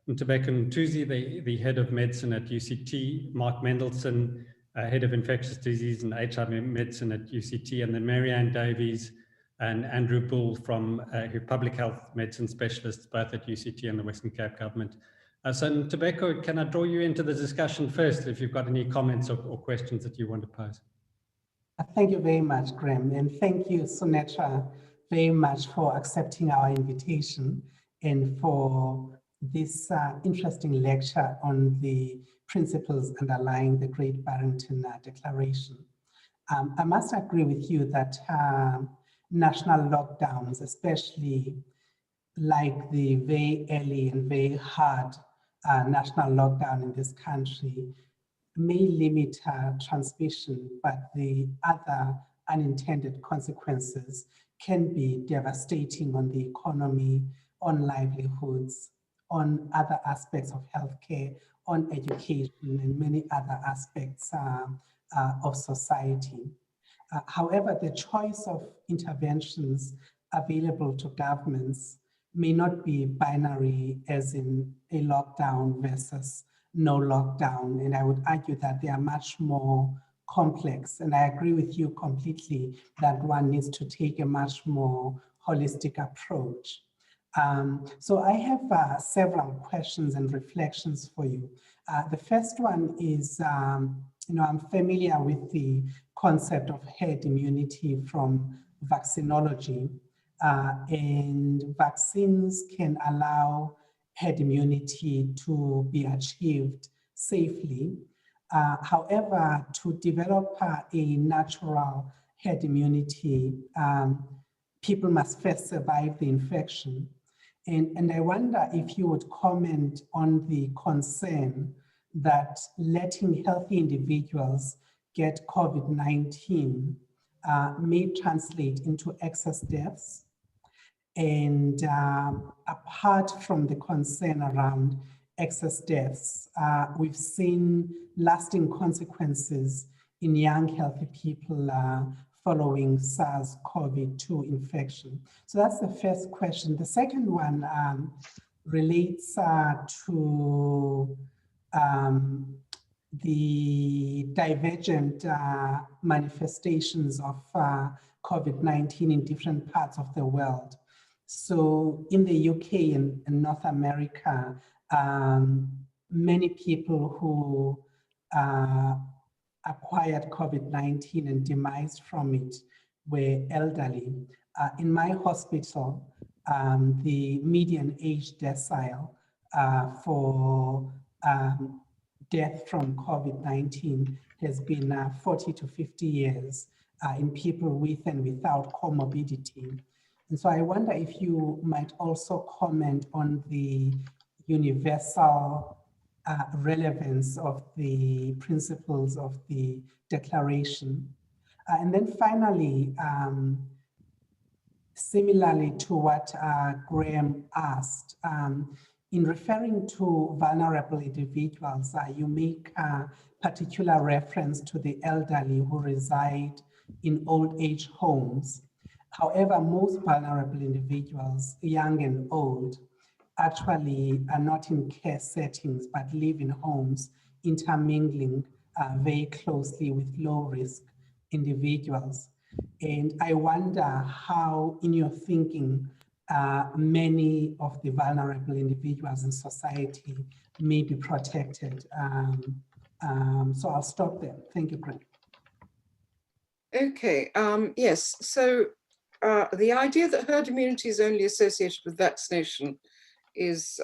Ntobeko Ntuzi, the head of medicine at UCT, Mark Mendelsohn, head of infectious disease and HIV medicine at UCT, and then Marianne Davies and Andrew Bull from who public health medicine specialists, both at UCT and the Western Cape government. So Ntobeko, can I draw you into the discussion first if you've got any comments or questions that you want to pose? Thank you very much, Graham, and thank you, Sunetra, very much for accepting our invitation and for this interesting lecture on the principles underlying the Great Barrington Declaration. I must agree with you that national lockdowns, especially like the very early and very hard national lockdown in this country, may limit transmission, but the other unintended consequences can be devastating on the economy, on livelihoods, on other aspects of healthcare, on education, and many other aspects of society. However, the choice of interventions available to governments may not be binary, as in a lockdown versus no lockdown. And I would argue that they are much more complex. And I agree with you completely that one needs to take a much more holistic approach. So I have several questions and reflections for you. The first one is, I'm familiar with the concept of herd immunity from vaccinology, and vaccines can allow herd immunity to be achieved safely. However, to develop a natural herd immunity, people must first survive the infection. And I wonder if you would comment on the concern that letting healthy individuals get COVID-19 may translate into excess deaths. And apart from the concern around excess deaths, we've seen lasting consequences in young, healthy people following SARS-CoV-2 infection. So that's the first question. The second one relates to the divergent manifestations of COVID-19 in different parts of the world. So in the UK and North America, many people who acquired COVID-19 and demised from it were elderly. In my hospital, the median age decile for death from COVID-19 has been 40 to 50 years in people with and without comorbidity. And so I wonder if you might also comment on the universal relevance of the principles of the declaration. And then finally, similarly to what Graham asked, in referring to vulnerable individuals, you make a particular reference to the elderly who reside in old age homes. However, most vulnerable individuals, young and old, actually are not in care settings, but live in homes, intermingling very closely with low-risk individuals. And I wonder how, in your thinking, many of the vulnerable individuals in society may be protected. So I'll stop there. Thank you, Greg. Okay, yes, so the idea that herd immunity is only associated with vaccination is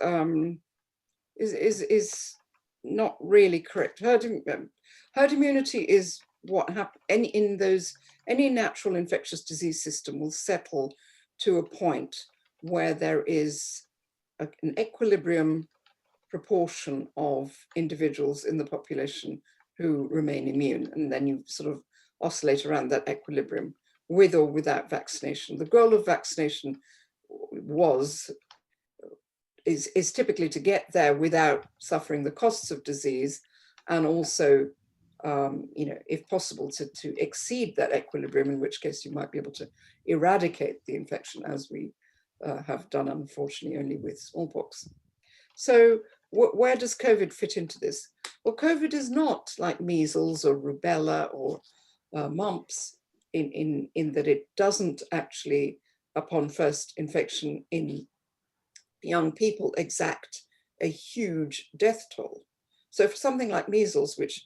not really correct. Herd immunity is what happens any natural infectious disease system will settle to a point where there is an equilibrium proportion of individuals in the population who remain immune, and then you sort of oscillate around that equilibrium with or without vaccination. The goal of vaccination is typically to get there without suffering the costs of disease, and also, if possible, to exceed that equilibrium, in which case you might be able to eradicate the infection, as we have done, unfortunately, only with smallpox. So where does COVID fit into this? Well, COVID is not like measles or rubella or mumps in that it doesn't actually, upon first infection in young people, exact a huge death toll. So for something like measles, which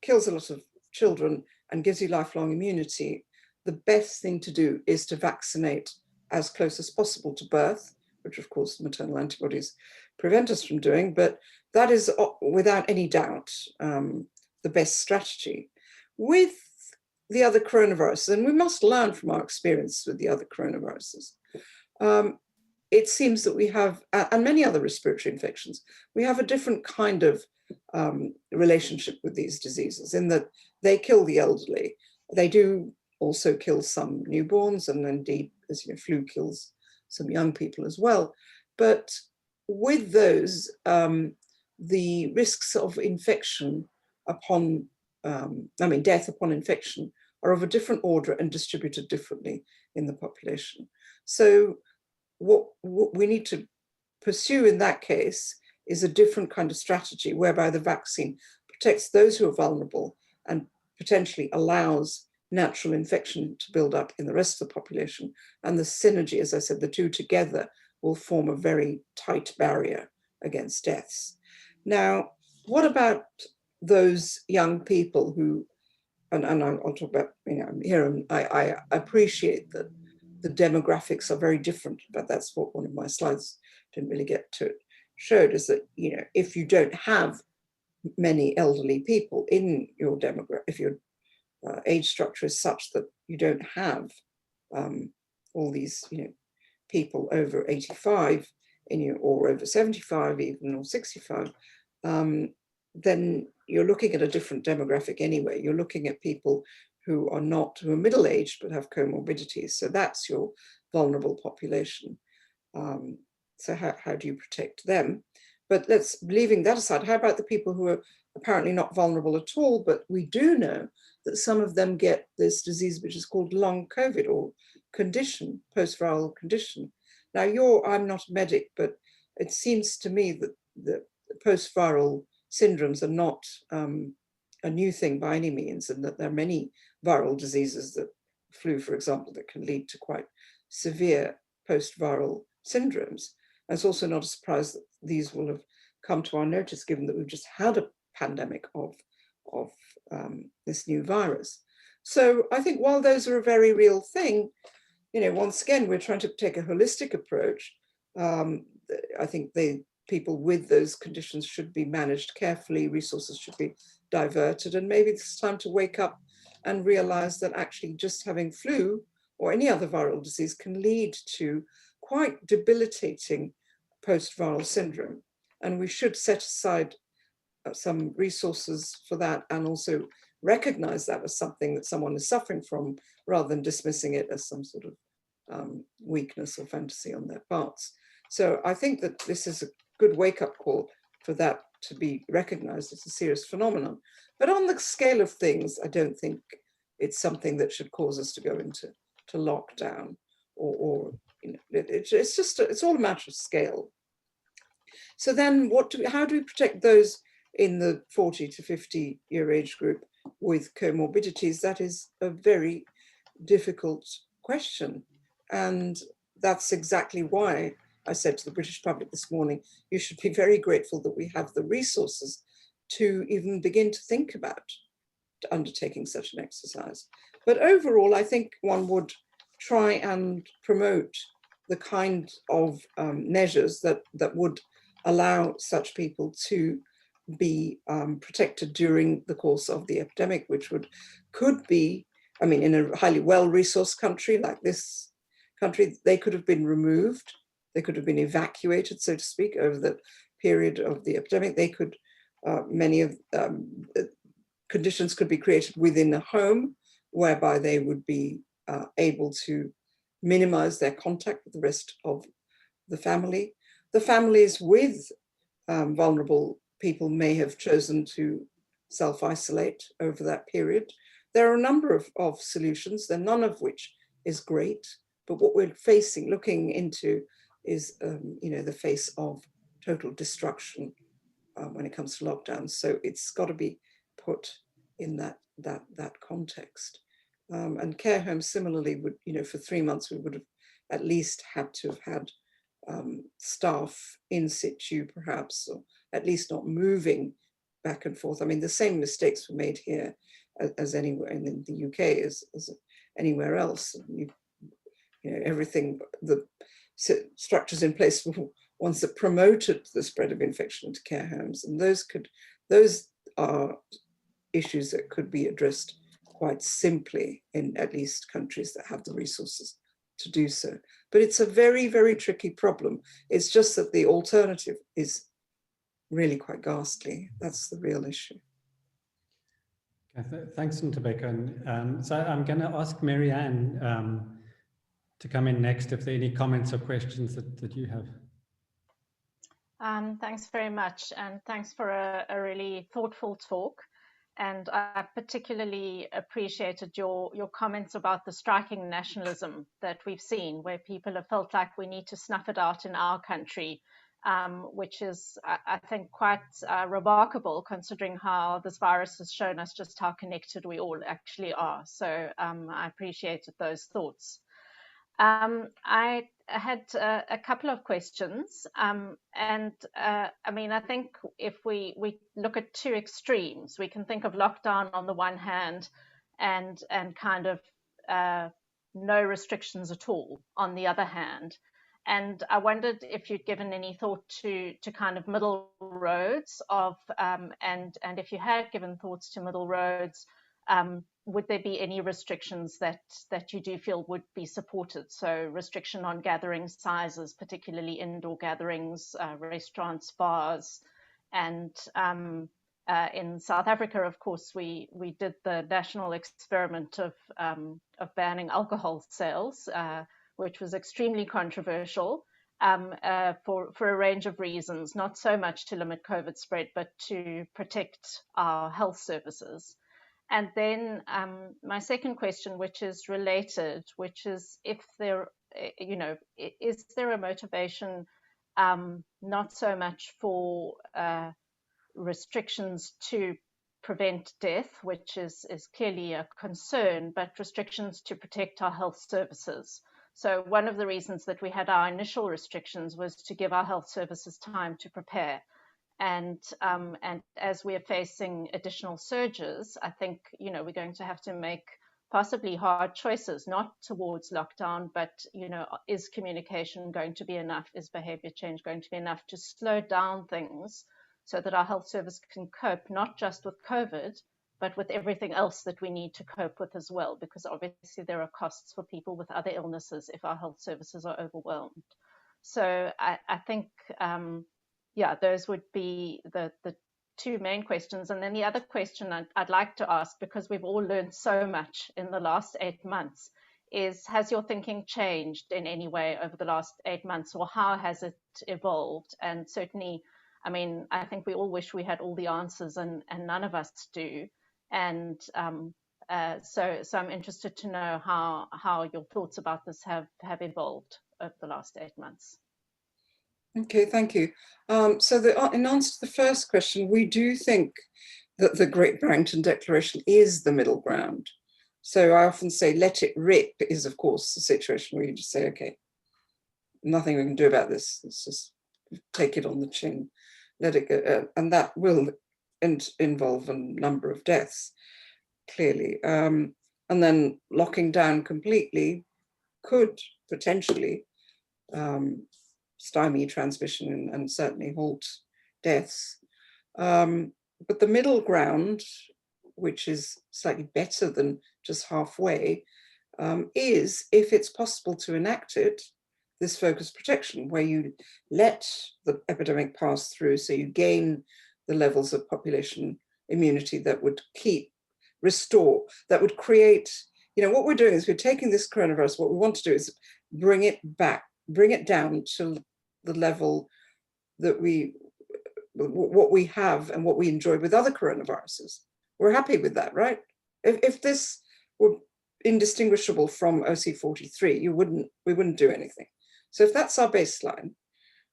kills a lot of children and gives you lifelong immunity, the best thing to do is to vaccinate as close as possible to birth, which of course maternal antibodies prevent us from doing, but that is without any doubt the best strategy. With the other coronaviruses, and we must learn from our experience with the other coronaviruses, it seems that we have, and many other respiratory infections, we have a different kind of relationship with these diseases, in that they kill the elderly. They do also kill some newborns, and indeed, as you know, flu kills some young people as well. But with those, the risks of infection upon, death upon infection are of a different order and distributed differently in the population. So what we need to pursue in that case is a different kind of strategy, whereby the vaccine protects those who are vulnerable and potentially allows natural infection to build up in the rest of the population. And the synergy, as I said, the two together will form a very tight barrier against deaths. Now, what about those young people who, and I'll talk about, here, I appreciate that the demographics are very different, but that's what one of my slides didn't really get to showed, is that, if you don't have many elderly people in your demographic, if your age structure is such that you don't have all these, people over 85 or over 75 even, or 65, then you're looking at a different demographic anyway. You're looking at people who are middle-aged but have comorbidities. So that's your vulnerable population. So how do you protect them? But leaving that aside, how about the people who are apparently not vulnerable at all, but we do know that some of them get this disease, which is called long COVID, or condition, post-viral condition. Now, I'm not a medic, but it seems to me that the post-viral syndromes are not a new thing by any means, and that there are many viral diseases, that flu, for example, that can lead to quite severe post-viral syndromes. And it's also not a surprise that these will have come to our notice, given that we've just had a pandemic of this new virus. So I think while those are a very real thing, once again, we're trying to take a holistic approach. I think people with those conditions should be managed carefully, resources should be diverted, and maybe it's time to wake up and realize that actually just having flu or any other viral disease can lead to quite debilitating post-viral syndrome. And we should set aside some resources for that, and also recognize that as something that someone is suffering from, rather than dismissing it as some sort of weakness or fantasy on their parts. So I think that this is a good wake-up call for that to be recognized as a serious phenomenon. But on the scale of things, I don't think it's something that should cause us to go into lockdown, or you know, it's all a matter of scale. So then how do we protect those in the 40 to 50 year age group with comorbidities? That is a very difficult question. And that's exactly why I said to the British public this morning, you should be very grateful that we have the resources to even begin to think about undertaking such an exercise. But overall, I think one would try and promote the kind of measures that would allow such people to be protected during the course of the epidemic, which could be, I mean, in a highly well-resourced country like this country, they could have been removed, they could have been evacuated, so to speak, over the period of the epidemic. They could, many of conditions could be created within a home whereby they would be able to minimize their contact with the rest of the family. The families with vulnerable people may have chosen to self-isolate over that period. There are a number of solutions, none of which is great, but what we're looking into is the face of total destruction when it comes to lockdowns. So it's got to be put in that context. And care homes similarly would, for 3 months, we would have at least had to have had staff in situ perhaps, or at least not moving back and forth. I mean, the same mistakes were made here as anywhere in the UK as anywhere else. Everything, the structures in place were ones that promoted the spread of infection into care homes, and those are issues that could be addressed quite simply in at least countries that have the resources to do so. But it's a very, very tricky problem. It's just that the alternative is really quite ghastly. That's the real issue. Thanks, Ntobeko. So I'm going to ask Marianne to come in next if there are any comments or questions that you have. Thanks very much, and thanks for a really thoughtful talk. And I particularly appreciated your comments about the striking nationalism that we've seen, where people have felt like we need to snuff it out in our country, which is, I think, quite remarkable considering how this virus has shown us just how connected we all actually are. So I appreciated those thoughts. I had a couple of questions, and I mean, I think if we look at two extremes, we can think of lockdown on the one hand and kind of no restrictions at all on the other hand. And I wondered if you'd given any thought to kind of middle roads of, and if you had given thoughts to middle roads, would there be any restrictions that you do feel would be supported? So restriction on gathering sizes, particularly indoor gatherings, restaurants, bars. And in South Africa, of course, we did the national experiment of banning alcohol sales, which was extremely controversial for a range of reasons, not so much to limit COVID spread, but to protect our health services. And then my second question, which is related, which is if there, is there a motivation not so much for restrictions to prevent death, which is clearly a concern, but restrictions to protect our health services. So one of the reasons that we had our initial restrictions was to give our health services time to prepare. And as we're facing additional surges, I think, we're going to have to make possibly hard choices, not towards lockdown, but, is communication going to be enough? Is behavior change going to be enough to slow down things so that our health service can cope, not just with COVID, but with everything else that we need to cope with as well? Because obviously there are costs for people with other illnesses if our health services are overwhelmed. So I think, those would be the two main questions. And then the other question I'd like to ask, because we've all learned so much in the last 8 months, is has your thinking changed in any way over the last 8 months, or how has it evolved? And certainly, I mean, I think we all wish we had all the answers, and none of us do. And So I'm interested to know how your thoughts about this have evolved over the last 8 months. Okay, thank you. So in answer to the first question, we do think that the Great Barrington Declaration is the middle ground. So I often say, let it rip is, of course, a situation where you just say, okay, nothing we can do about this. Let's just take it on the chin, let it go. And that will involve a number of deaths, clearly. And then locking down completely could potentially stymie transmission and certainly halt deaths. But the middle ground, which is slightly better than just halfway, is, if it's possible to enact it, this focused protection, where you let the epidemic pass through, so you gain the levels of population immunity that would restore, that would create, what we're doing is we're taking this coronavirus, what we want to do is bring it down to the level that what we have and what we enjoy with other coronaviruses. We're happy with that, right? If this were indistinguishable from OC43, we wouldn't do anything. So if that's our baseline,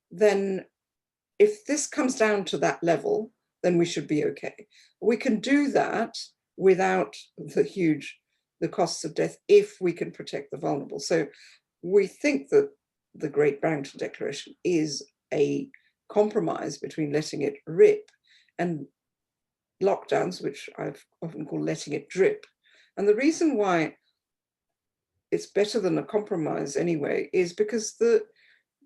then if this comes down to that level, then we should be okay. We can do that without the costs of death if we can protect the vulnerable. So we think that the Great Barrington Declaration is a compromise between letting it rip and lockdowns, which I've often called letting it drip. And the reason why it's better than a compromise anyway is because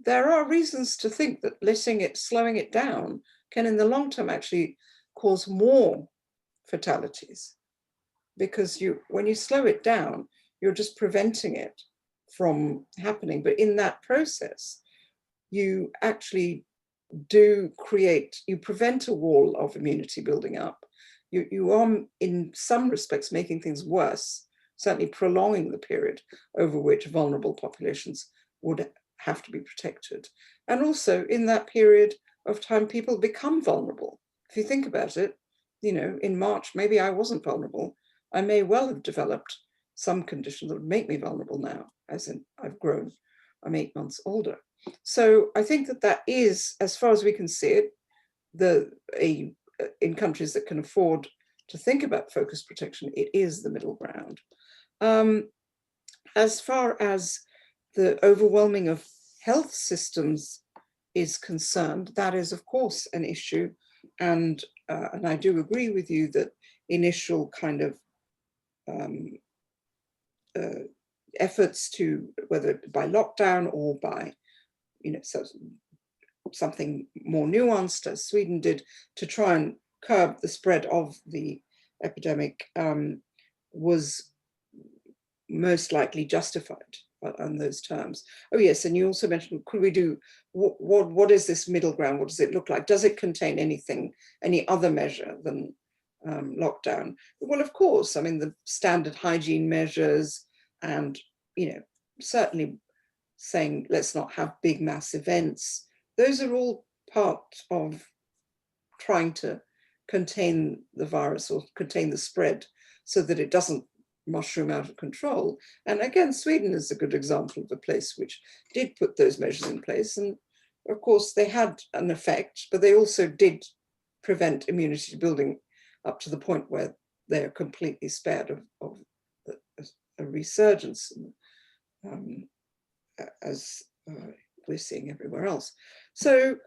there are reasons to think that slowing it down can in the long term actually cause more fatalities. Because when you slow it down, you're just preventing it from happening. But in that process, you actually you prevent a wall of immunity building up. You are, in some respects, making things worse, certainly prolonging the period over which vulnerable populations would have to be protected. And also in that period of time, people become vulnerable. If you think about it, in March, maybe I wasn't vulnerable. I may well have developed some condition that would make me vulnerable now, as in I've grown, I'm 8 months older. So I think that is, as far as we can see it, in countries that can afford to think about focused protection, it is the middle ground. As far as the overwhelming of health systems is concerned, that is, of course, an issue. And I do agree with you that initial kind of efforts to, whether by lockdown or by, something more nuanced, as Sweden did, to try and curb the spread of the epidemic, was most likely justified on those terms. Oh yes, and you also mentioned, could we do, what is this middle ground? What does it look like? Does it contain any other measure than lockdown? Well, of course, I mean, the standard hygiene measures and, certainly saying let's not have big mass events. Those are all part of trying to contain the virus or contain the spread so that it doesn't mushroom out of control. And again, Sweden is a good example of a place which did put those measures in place. And of course, they had an effect, but they also did prevent immunity building up to the point where they're completely spared of a resurgence, as we're seeing everywhere else. So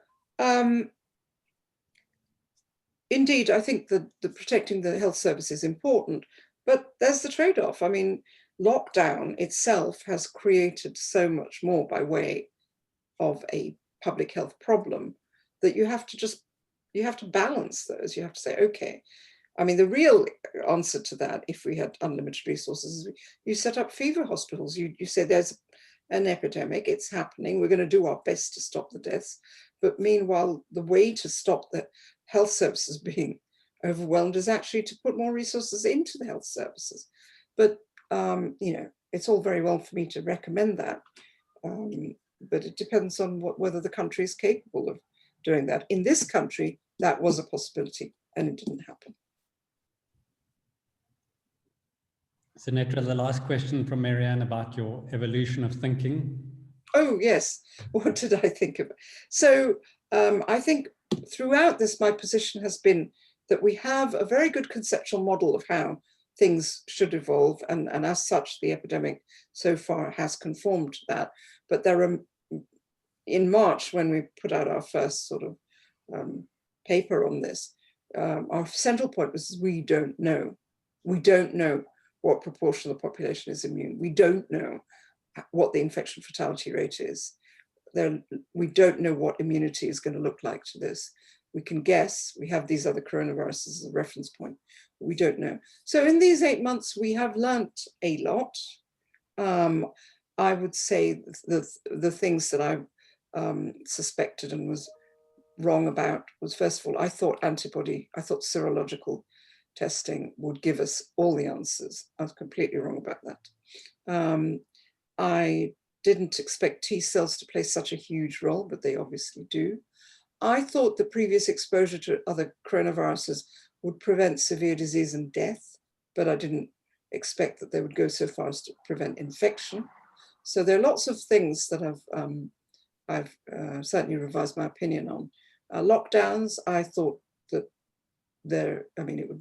indeed, I think that protecting the health service is important, but there's the trade-off. I mean, lockdown itself has created so much more by way of a public health problem that you have to balance those. You have to say, okay, I mean, the real answer to that, if we had unlimited resources, is you set up fever hospitals. You say there's an epidemic, it's happening, we're going to do our best to stop the deaths. But meanwhile, the way to stop the health services being overwhelmed is actually to put more resources into the health services. But, it's all very well for me to recommend that, but it depends on whether the country is capable of doing that. In this country, that was a possibility and it didn't happen. Sunetra, the last question from Marianne about your evolution of thinking. Oh, yes. What did I think of? So I think throughout this, my position has been that we have a very good conceptual model of how things should evolve. And as such, the epidemic so far has conformed to that. But there are, in March, when we put out our first sort of paper on this, our central point was we don't know. We don't know what proportion of the population is immune. We don't know what the infection fatality rate is. We don't know what immunity is going to look like to this. We can guess. We have these other coronaviruses as a reference point, but we don't know. So in these 8 months, we have learnt a lot. I would say the things that I suspected and was wrong about was, first of all, I thought serological testing would give us all the answers. I was completely wrong about that. I didn't expect T cells to play such a huge role, but they obviously do. I thought the previous exposure to other coronaviruses would prevent severe disease and death, but I didn't expect that they would go so far as to prevent infection. So there are lots of things that I've certainly revised my opinion on. Lockdowns, I thought that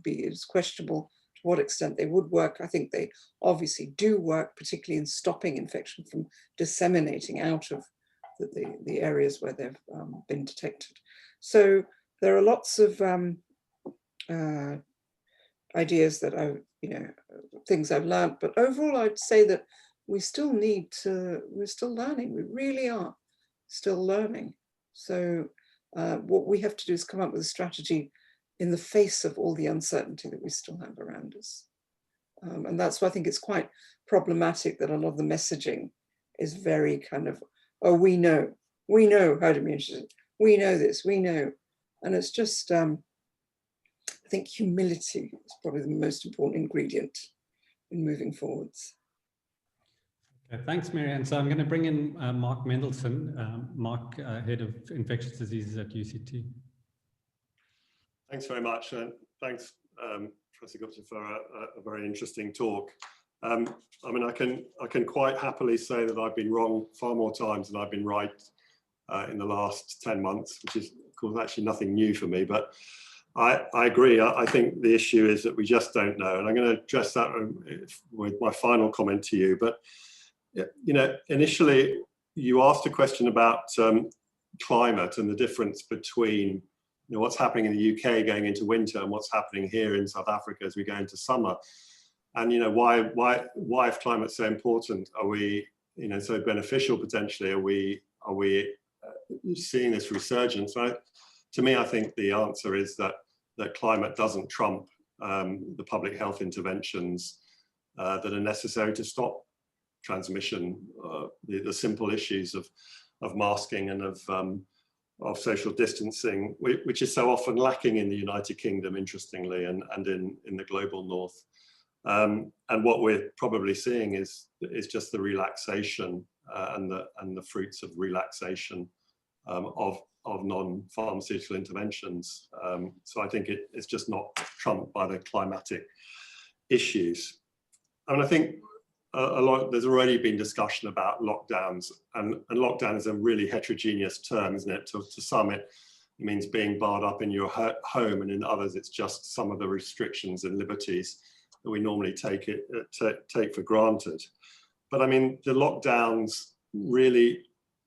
it's questionable to what extent they would work. I think they obviously do work, particularly in stopping infection from disseminating out of the areas where they've been detected. So there are lots of ideas that things I've learned, but overall I'd say that we're still learning. We really are still learning. So what we have to do is come up with a strategy in the face of all the uncertainty that we still have around us. And that's why I think it's quite problematic that a lot of the messaging is very kind of, oh, we know herd immunity, we know this, we know. And it's just, I think humility is probably the most important ingredient in moving forwards. Okay, thanks, Marianne. So I'm going to bring in Mark Mendelson, Mark, Head of Infectious Diseases at UCT. Thanks very much. Thanks, Professor Gupta, for a very interesting talk. I can quite happily say that I've been wrong far more times than I've been right in the last 10 months, which is, of course, actually nothing new for me. But I agree. I think the issue is that we just don't know. And I'm going to address that with my final comment to you. But, initially, you asked a question about climate and the difference between what's happening in the UK going into winter and what's happening here in South Africa as we go into summer. And why is climate so important? Are we so beneficial potentially? Are we seeing this resurgence? Right? To me, I think the answer is that climate doesn't trump the public health interventions that are necessary to stop transmission. The simple issues of masking and of social distancing, which is so often lacking in the United Kingdom, interestingly, and in the global north. And what we're probably seeing is just the relaxation and the fruits of relaxation of non-pharmaceutical interventions. So I think it's just not trumped by the climatic issues. And I think there's already been discussion about lockdowns, and lockdown is a really heterogeneous term, isn't it? To some it means being barred up in your home, and in others it's just some of the restrictions and liberties that we normally take for granted. But I mean, the lockdowns really,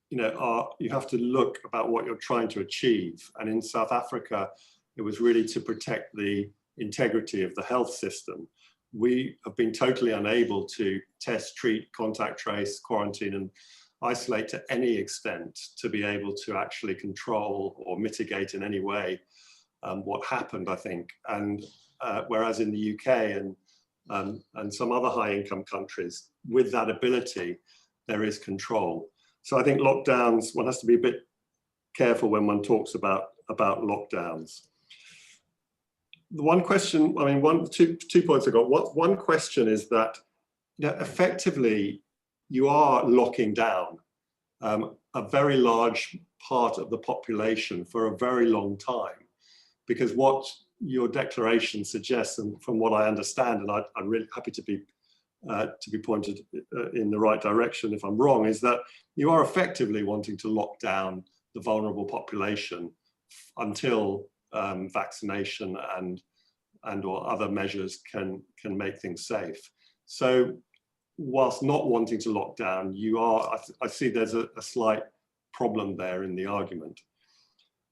you have to look about what you're trying to achieve. And in South Africa, it was really to protect the integrity of the health system. We have been totally unable to test, treat, contact trace, quarantine, and isolate to any extent to be able to actually control or mitigate in any way what happened, I think. And whereas in the UK and some other high-income countries, with that ability, there is control. So I think lockdowns, one has to be a bit careful when one talks about lockdowns. The one question, two points I got. One question is that effectively you are locking down a very large part of the population for a very long time, because what your declaration suggests, and from what I understand, and I'm really happy to be to be pointed in the right direction if I'm wrong, is that you are effectively wanting to lock down the vulnerable population until vaccination and or other measures can make things safe. So whilst not wanting to lock down, I see there's a slight problem there in the argument.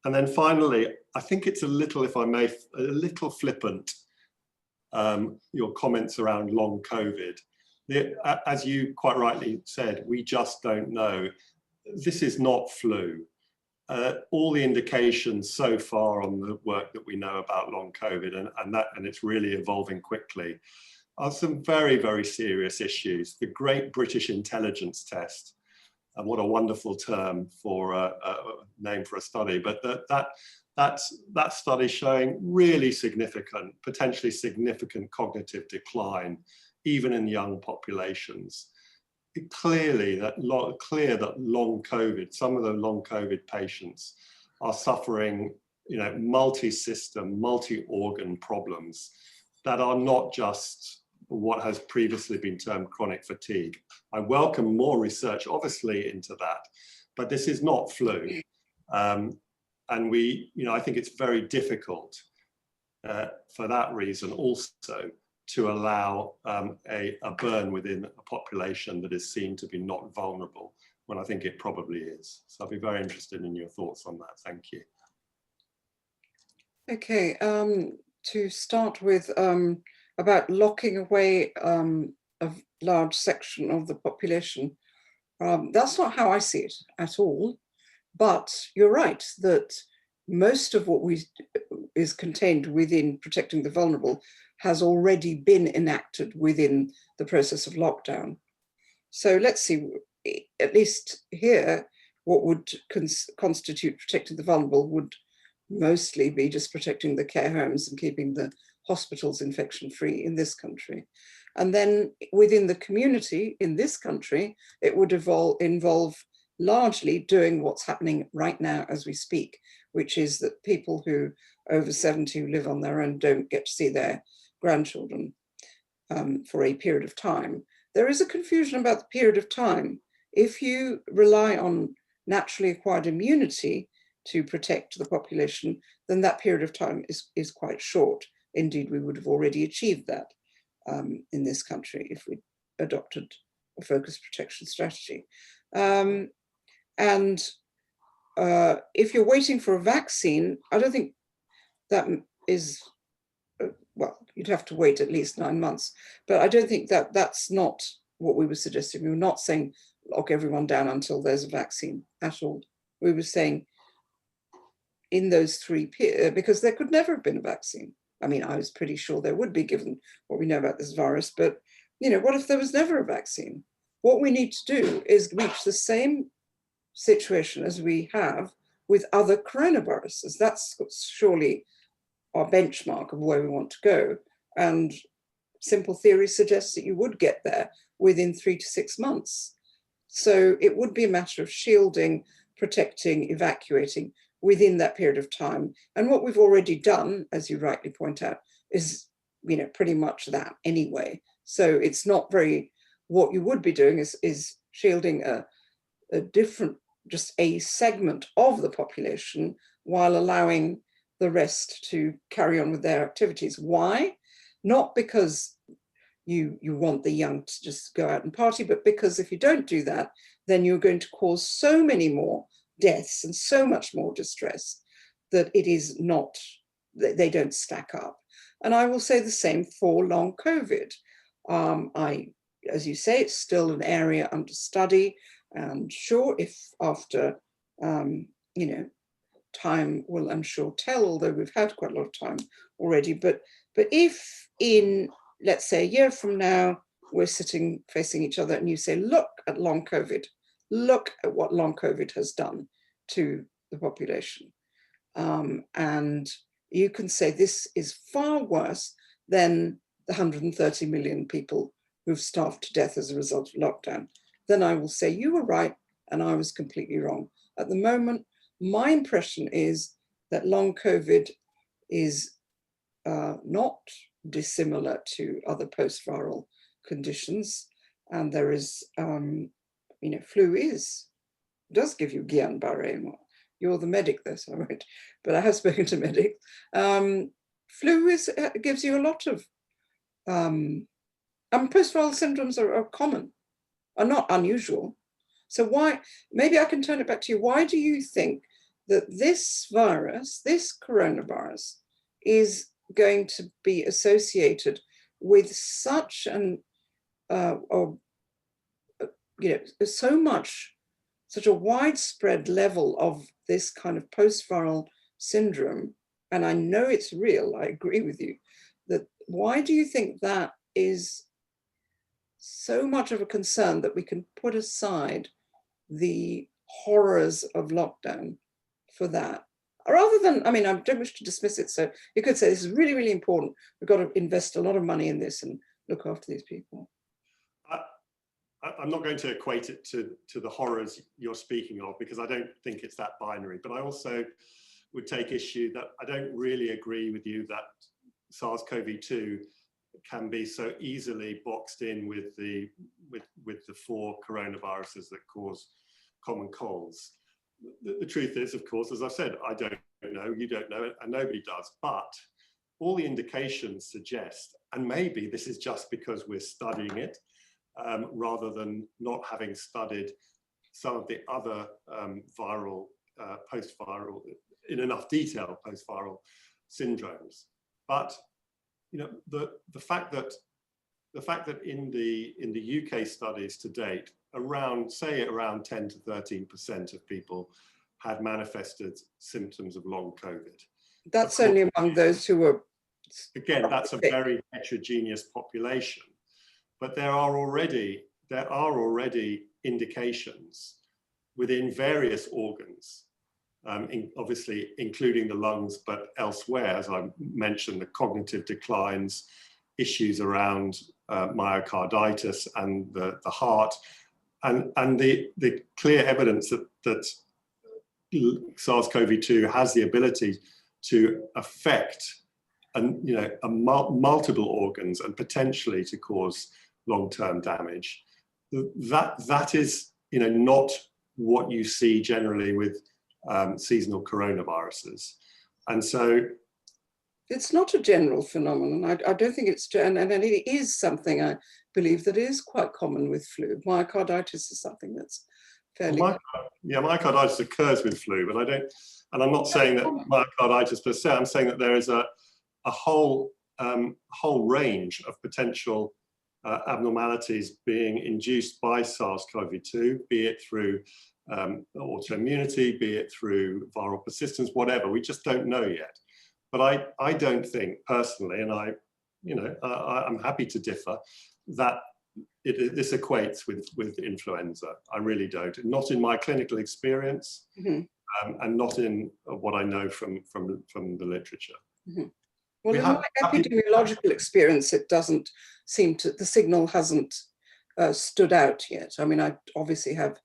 And then finally, I think it's a little, if I may, a little flippant, your comments around long COVID. As you quite rightly said, we just don't know. This is not flu. All the indications so far on the work that we know about long COVID, and it's really evolving quickly, are some very, very serious issues. The Great British Intelligence Test, and what a wonderful term for a name for a study, but that study showing really significant, potentially significant cognitive decline, even in young populations. Clear that long COVID, some of the long COVID patients are suffering, multi-system, multi-organ problems that are not just what has previously been termed chronic fatigue. I welcome more research, obviously, into that, but this is not flu. And I think it's very difficult for that reason also to allow a burn within a population that is seen to be not vulnerable, when I think it probably is. So I'd be very interested in your thoughts on that. Thank you. Okay, to start with, about locking away a large section of the population, that's not how I see it at all. But you're right that most of what is contained within protecting the vulnerable has already been enacted within the process of lockdown. So let's see, at least here, what would constitute protecting the vulnerable would mostly be just protecting the care homes and keeping the hospitals infection-free in this country. And then within the community in this country, it would involve largely doing what's happening right now as we speak, which is that people who over 70 who live on their own don't get to see their grandchildren for a period of time. There is a confusion about the period of time. If you rely on naturally acquired immunity to protect the population, then that period of time is quite short. Indeed, we would have already achieved that in this country if we adopted a focused protection strategy. And if you're waiting for a vaccine, I don't think that is, well, you'd have to wait at least 9 months, but I don't think that that's not what we were suggesting. We were not saying lock everyone down until there's a vaccine at all. We were saying in those 3 periods, because there could never have been a vaccine. I mean, I was pretty sure there would be, given what we know about this virus, but what if there was never a vaccine? What we need to do is reach the same situation as we have with other coronaviruses. That's surely our benchmark of where we want to go. And simple theory suggests that you would get there within 3 to 6 months. So it would be a matter of shielding, protecting, evacuating within that period of time. And what we've already done, as you rightly point out, is pretty much that anyway. So it's not very, what you would be doing is shielding a different, just a segment of the population while allowing the rest to carry on with their activities. Why? Not because you want the young to just go out and party, but because if you don't do that, then you're going to cause so many more deaths and so much more distress that it is not, they don't stack up. And I will say the same for long COVID. As you say, it's still an area under study, and sure, if after, time will, I'm sure, tell, although we've had quite a lot of time already, but if in, let's say, a year from now, we're sitting facing each other and you say, look at long COVID, look at what long COVID has done to the population. And you can say this is far worse than the 130 million people who've starved to death as a result of lockdown. Then I will say you were right and I was completely wrong. At the moment, my impression is that long COVID is not dissimilar to other post-viral conditions, and there is, flu does give you Guillain-Barré. You're the medic there, so right, but I have spoken to medics. Flu gives you a lot of, post-viral symptoms are common, are not unusual. So why, maybe I can turn it back to you. Why do you think that this virus, this coronavirus, is going to be associated with such an, such a widespread level of this kind of post-viral syndrome? And I know it's real, I agree with you, that why do you think that is so much of a concern that we can put aside the horrors of lockdown for that? Rather than, I don't wish to dismiss it, so you could say this is really, really important. We've got to invest a lot of money in this and look after these people. I'm not going to equate it to the horrors you're speaking of, because I don't think it's that binary, but I also would take issue that I don't really agree with you that SARS-CoV-2 can be so easily boxed in with the 4 coronaviruses that cause common colds. The truth is, of course, as I've said, I don't know, you don't know, and nobody does, but all the indications suggest, and maybe this is just because we're studying it, rather than not having studied some of the other viral, post-viral, in enough detail, post-viral syndromes. But the fact that in the UK studies to date, around 10 to 13% of people had manifested symptoms of long COVID. That's only among those who were. Again, that's a very heterogeneous population, but there are already indications within various organs, obviously including the lungs, but elsewhere, as I mentioned, the cognitive declines, issues around myocarditis and the heart, and the clear evidence that SARS-CoV-2 has the ability to affect multiple organs and potentially to cause long-term damage. That is not what you see generally with seasonal coronaviruses. And so it's not a general phenomenon. I don't think it's, and it is something I believe that is quite common with flu. Myocarditis is something that's fairly. Myocarditis occurs with flu, but and I'm not saying that myocarditis per se, I'm saying that there is a whole range of potential abnormalities being induced by SARS-CoV-2, be it through autoimmunity, be it through viral persistence, whatever. We just don't know yet. But I don't think personally, and I'm happy to differ, that this equates with influenza. I really don't. Not in my clinical experience, and not in what I know from the literature. Mm-hmm. Well, in my epidemiological experience, it doesn't seem to, the signal hasn't stood out yet. I obviously have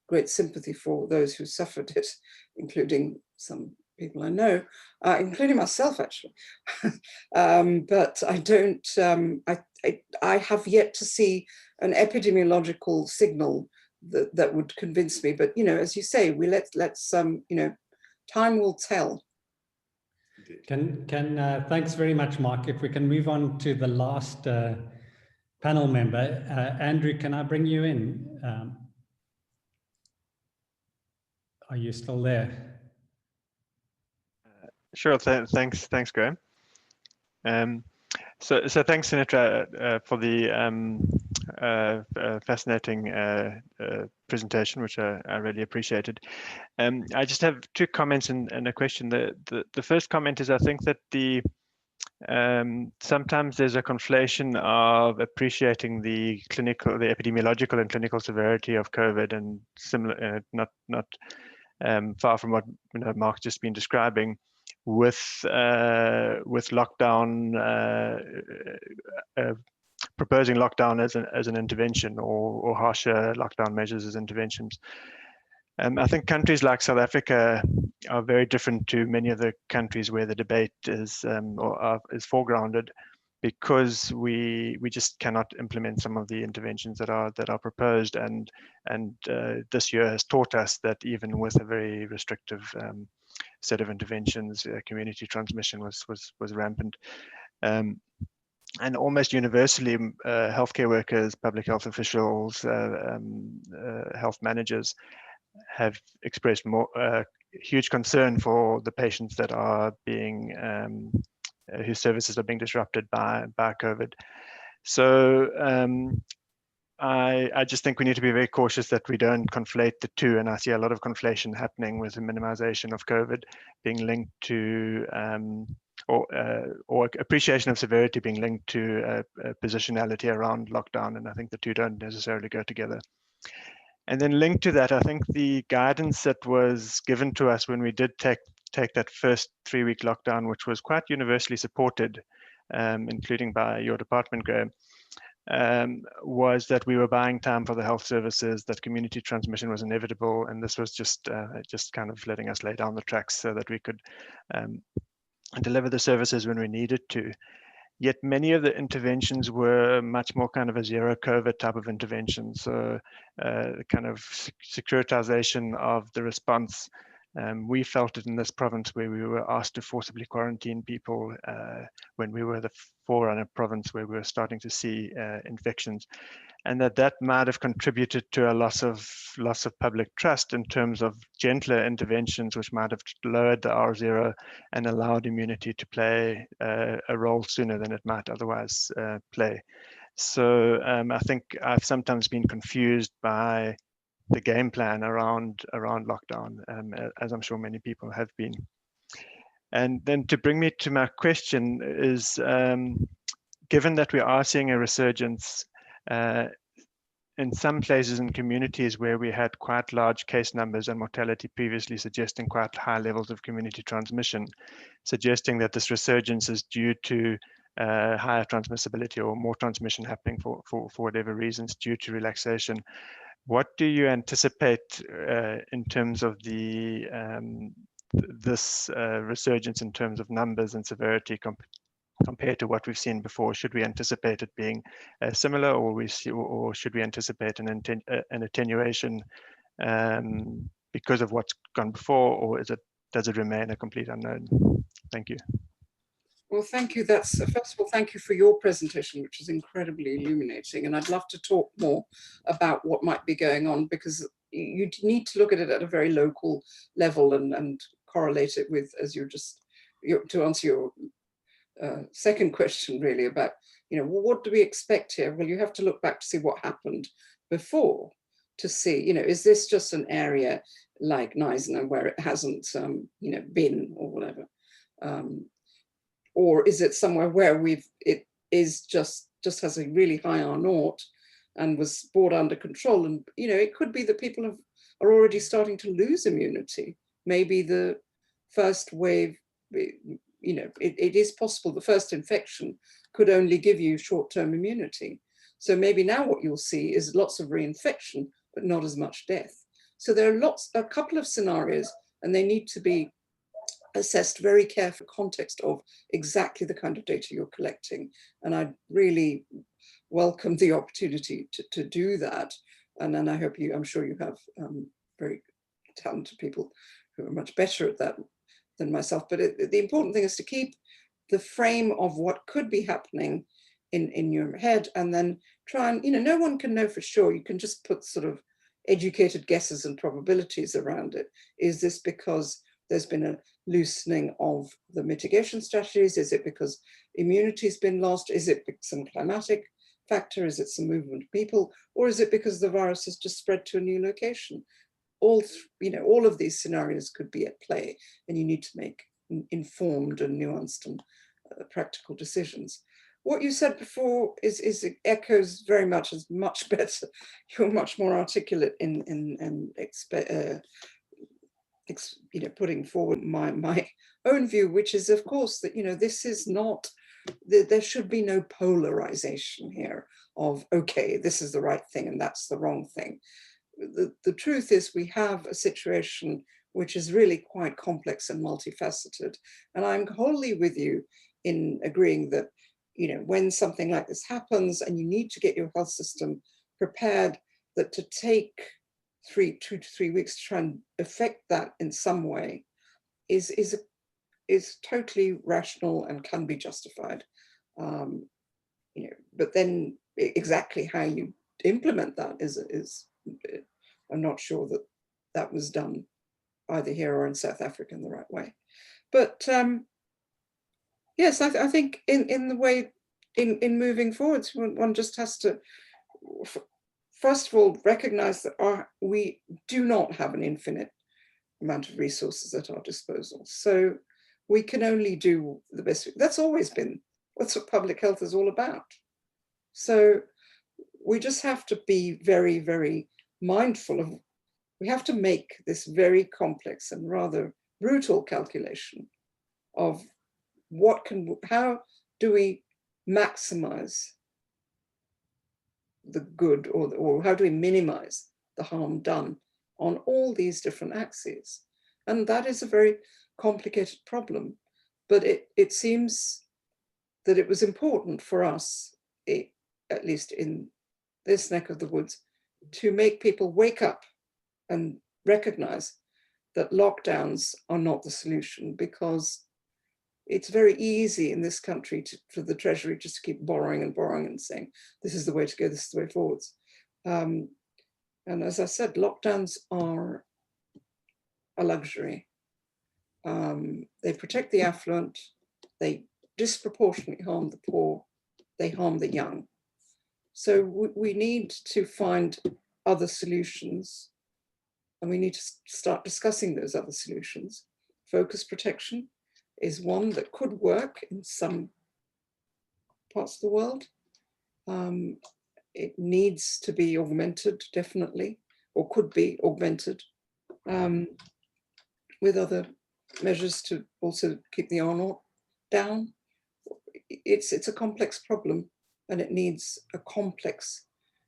great sympathy for those who suffered it, including some people I know, including myself, actually. But I don't, I have yet to see an epidemiological signal that would convince me. But, as you say, let's time will tell. Thanks very much, Mark. If we can move on to the last panel member. Andrew, can I bring you in? Are you still there? Sure. Thanks, Graham. So thanks, Sunetra, for the fascinating presentation, which I really appreciated. I just have 2 comments and a question. The first comment is, I think that sometimes there's a conflation of appreciating the epidemiological and clinical severity of COVID, and similar, not far from what Mark's just been describing, with lockdown, proposing lockdown as an intervention, or harsher lockdown measures as interventions. I think countries like South Africa are very different to many of the countries where the debate is foregrounded. because we just cannot implement some of the interventions that are proposed, and this year has taught us that even with a very restrictive set of interventions, community transmission was rampant. And almost universally, healthcare workers, public health officials, health managers have expressed huge concern for the patients that are being whose services are being disrupted by COVID. So I just think we need to be very cautious that we don't conflate the two, and I see a lot of conflation happening with the minimization of COVID being linked to or appreciation of severity being linked to positionality around lockdown, and I think the two don't necessarily go together. And then linked to that, I think the guidance that was given to us when we did take that first 3-week lockdown, which was quite universally supported, including by your department, Graham, was that we were buying time for the health services, that community transmission was inevitable, and this was just kind of letting us lay down the tracks so that we could deliver the services when we needed to. Yet many of the interventions were much more kind of a zero COVID type of intervention. So kind of securitization of the response. We felt it in this province where we were asked to forcibly quarantine people when we were the forerunner province where we were starting to see infections, and that might have contributed to a loss of public trust in terms of gentler interventions, which might have lowered the R0 and allowed immunity to play a role sooner than it might otherwise play. So I think I've sometimes been confused by the game plan around lockdown, as I'm sure many people have been. And then to bring me to my question is, given that we are seeing a resurgence in some places in communities where we had quite large case numbers and mortality previously, suggesting quite high levels of community transmission, suggesting that this resurgence is due to higher transmissibility or more transmission happening for whatever reasons due to relaxation. What do you anticipate in terms of the this resurgence in terms of numbers and severity compared to what we've seen before? Should we anticipate it being similar, or should we anticipate an attenuation because of what's gone before, or does it remain a complete unknown? Thank you. Well, thank you. First of all, thank you for your presentation, which is incredibly illuminating. And I'd love to talk more about what might be going on, because you need to look at it at a very local level and correlate it with, as to answer your second question, really, about, well, what do we expect here? Well, you have to look back to see what happened before to see, is this just an area like Neisner where it hasn't, been or whatever? Or is it somewhere where it is just has a really high R0 and was brought under control? And, it could be that people are already starting to lose immunity. Maybe the first wave, it is possible the first infection could only give you short-term immunity. So maybe now what you'll see is lots of reinfection, but not as much death. So there are a couple of scenarios, and they need to be assessed very careful context of exactly the kind of data you're collecting. And I really welcome the opportunity to do that. And then I'm sure you have very talented people who are much better at that than myself. But the important thing is to keep the frame of what could be happening in your head, and then try and, no one can know for sure. You can just put sort of educated guesses and probabilities around it. Is this because there's been a loosening of the mitigation strategies? Is it because immunity has been lost? Is it some climatic factor? Is it some movement of people? Or is it because the virus has just spread to a new location? All of these scenarios could be at play, and you need to make informed and nuanced and practical decisions. What you said before echoes very much as much better. You're much more articulate in putting forward my own view, which is, of course, that this is not, there should be no polarization here of, okay, this is the right thing and that's the wrong thing. The truth is we have a situation which is really quite complex and multifaceted, and I'm wholly with you in agreeing that when something like this happens and you need to get your health system prepared, that to take 2 to 3 weeks to try and affect that in some way is totally rational and can be justified. But then exactly how you implement that is I'm not sure that that was done either here or in South Africa in the right way. But yes, I think in the way in moving forwards, one just has to first of all recognize that we do not have an infinite amount of resources at our disposal. So we can only do the best. That's always been, that's what public health is all about. So we just have to be very, very mindful of, we have to make this very complex and rather brutal calculation of how do we maximize the good, or how do we minimize the harm done on all these different axes. And that is a very complicated problem, but it seems that it was important for us, at least in this neck of the woods, to make people wake up and recognize that lockdowns are not the solution, because it's very easy in this country for the Treasury just to keep borrowing and borrowing and saying, this is the way to go, this is the way forwards. And as I said, lockdowns are a luxury. They protect the affluent, they disproportionately harm the poor, they harm the young. So we need to find other solutions, and we need to start discussing those other solutions. Focus protection is one that could work in some parts of the world. It needs to be augmented, definitely, or could be augmented with other measures to also keep the R0 down. It's a complex problem, and it needs a complex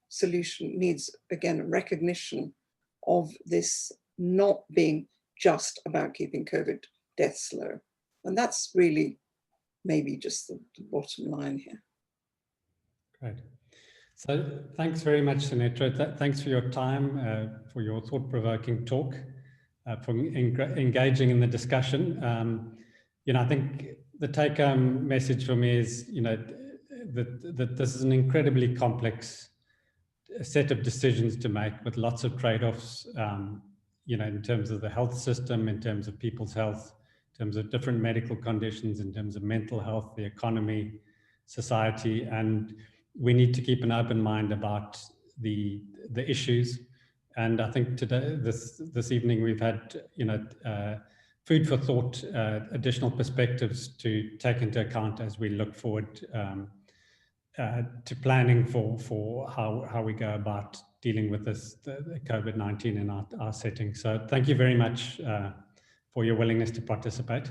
solution. It needs, again, a recognition of this not being just about keeping COVID deaths low. And that's really maybe just the bottom line here. Great. So thanks very much, Sunetra. Thanks for your time, for your thought-provoking talk, for engaging in the discussion. I think the take-home message for me is, that this is an incredibly complex set of decisions to make, with lots of trade-offs, in terms of the health system, in terms of people's health, in terms of different medical conditions, in terms of mental health, the economy, society, and we need to keep an open mind about the issues. And I think today, this evening, we've had food for thought, additional perspectives to take into account as we look forward to planning for how we go about dealing with the COVID-19 in our setting. So thank you very much for your willingness to participate.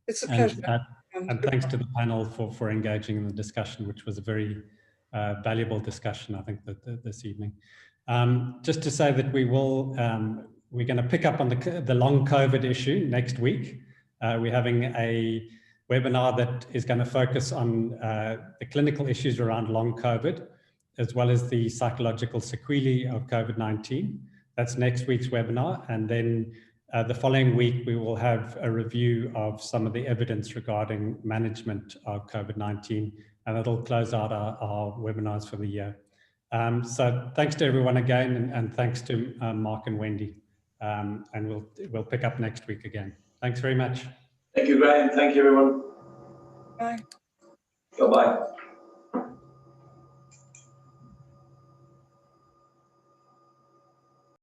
It's a pleasure. And thanks to the panel for engaging in the discussion, which was a very valuable discussion, I think, this evening. Just to say that we're going to pick up on the long COVID issue next week. We're having a webinar that is going to focus on the clinical issues around long COVID, as well as the psychological sequelae of COVID-19. That's next week's webinar. And then the following week, we will have a review of some of the evidence regarding management of COVID-19, and it'll close out our webinars for the year. So thanks to everyone again, and thanks to Mark and Wendy. And we'll pick up next week again. Thanks very much. Thank you, Graham. Thank you, everyone. Bye. Bye-bye.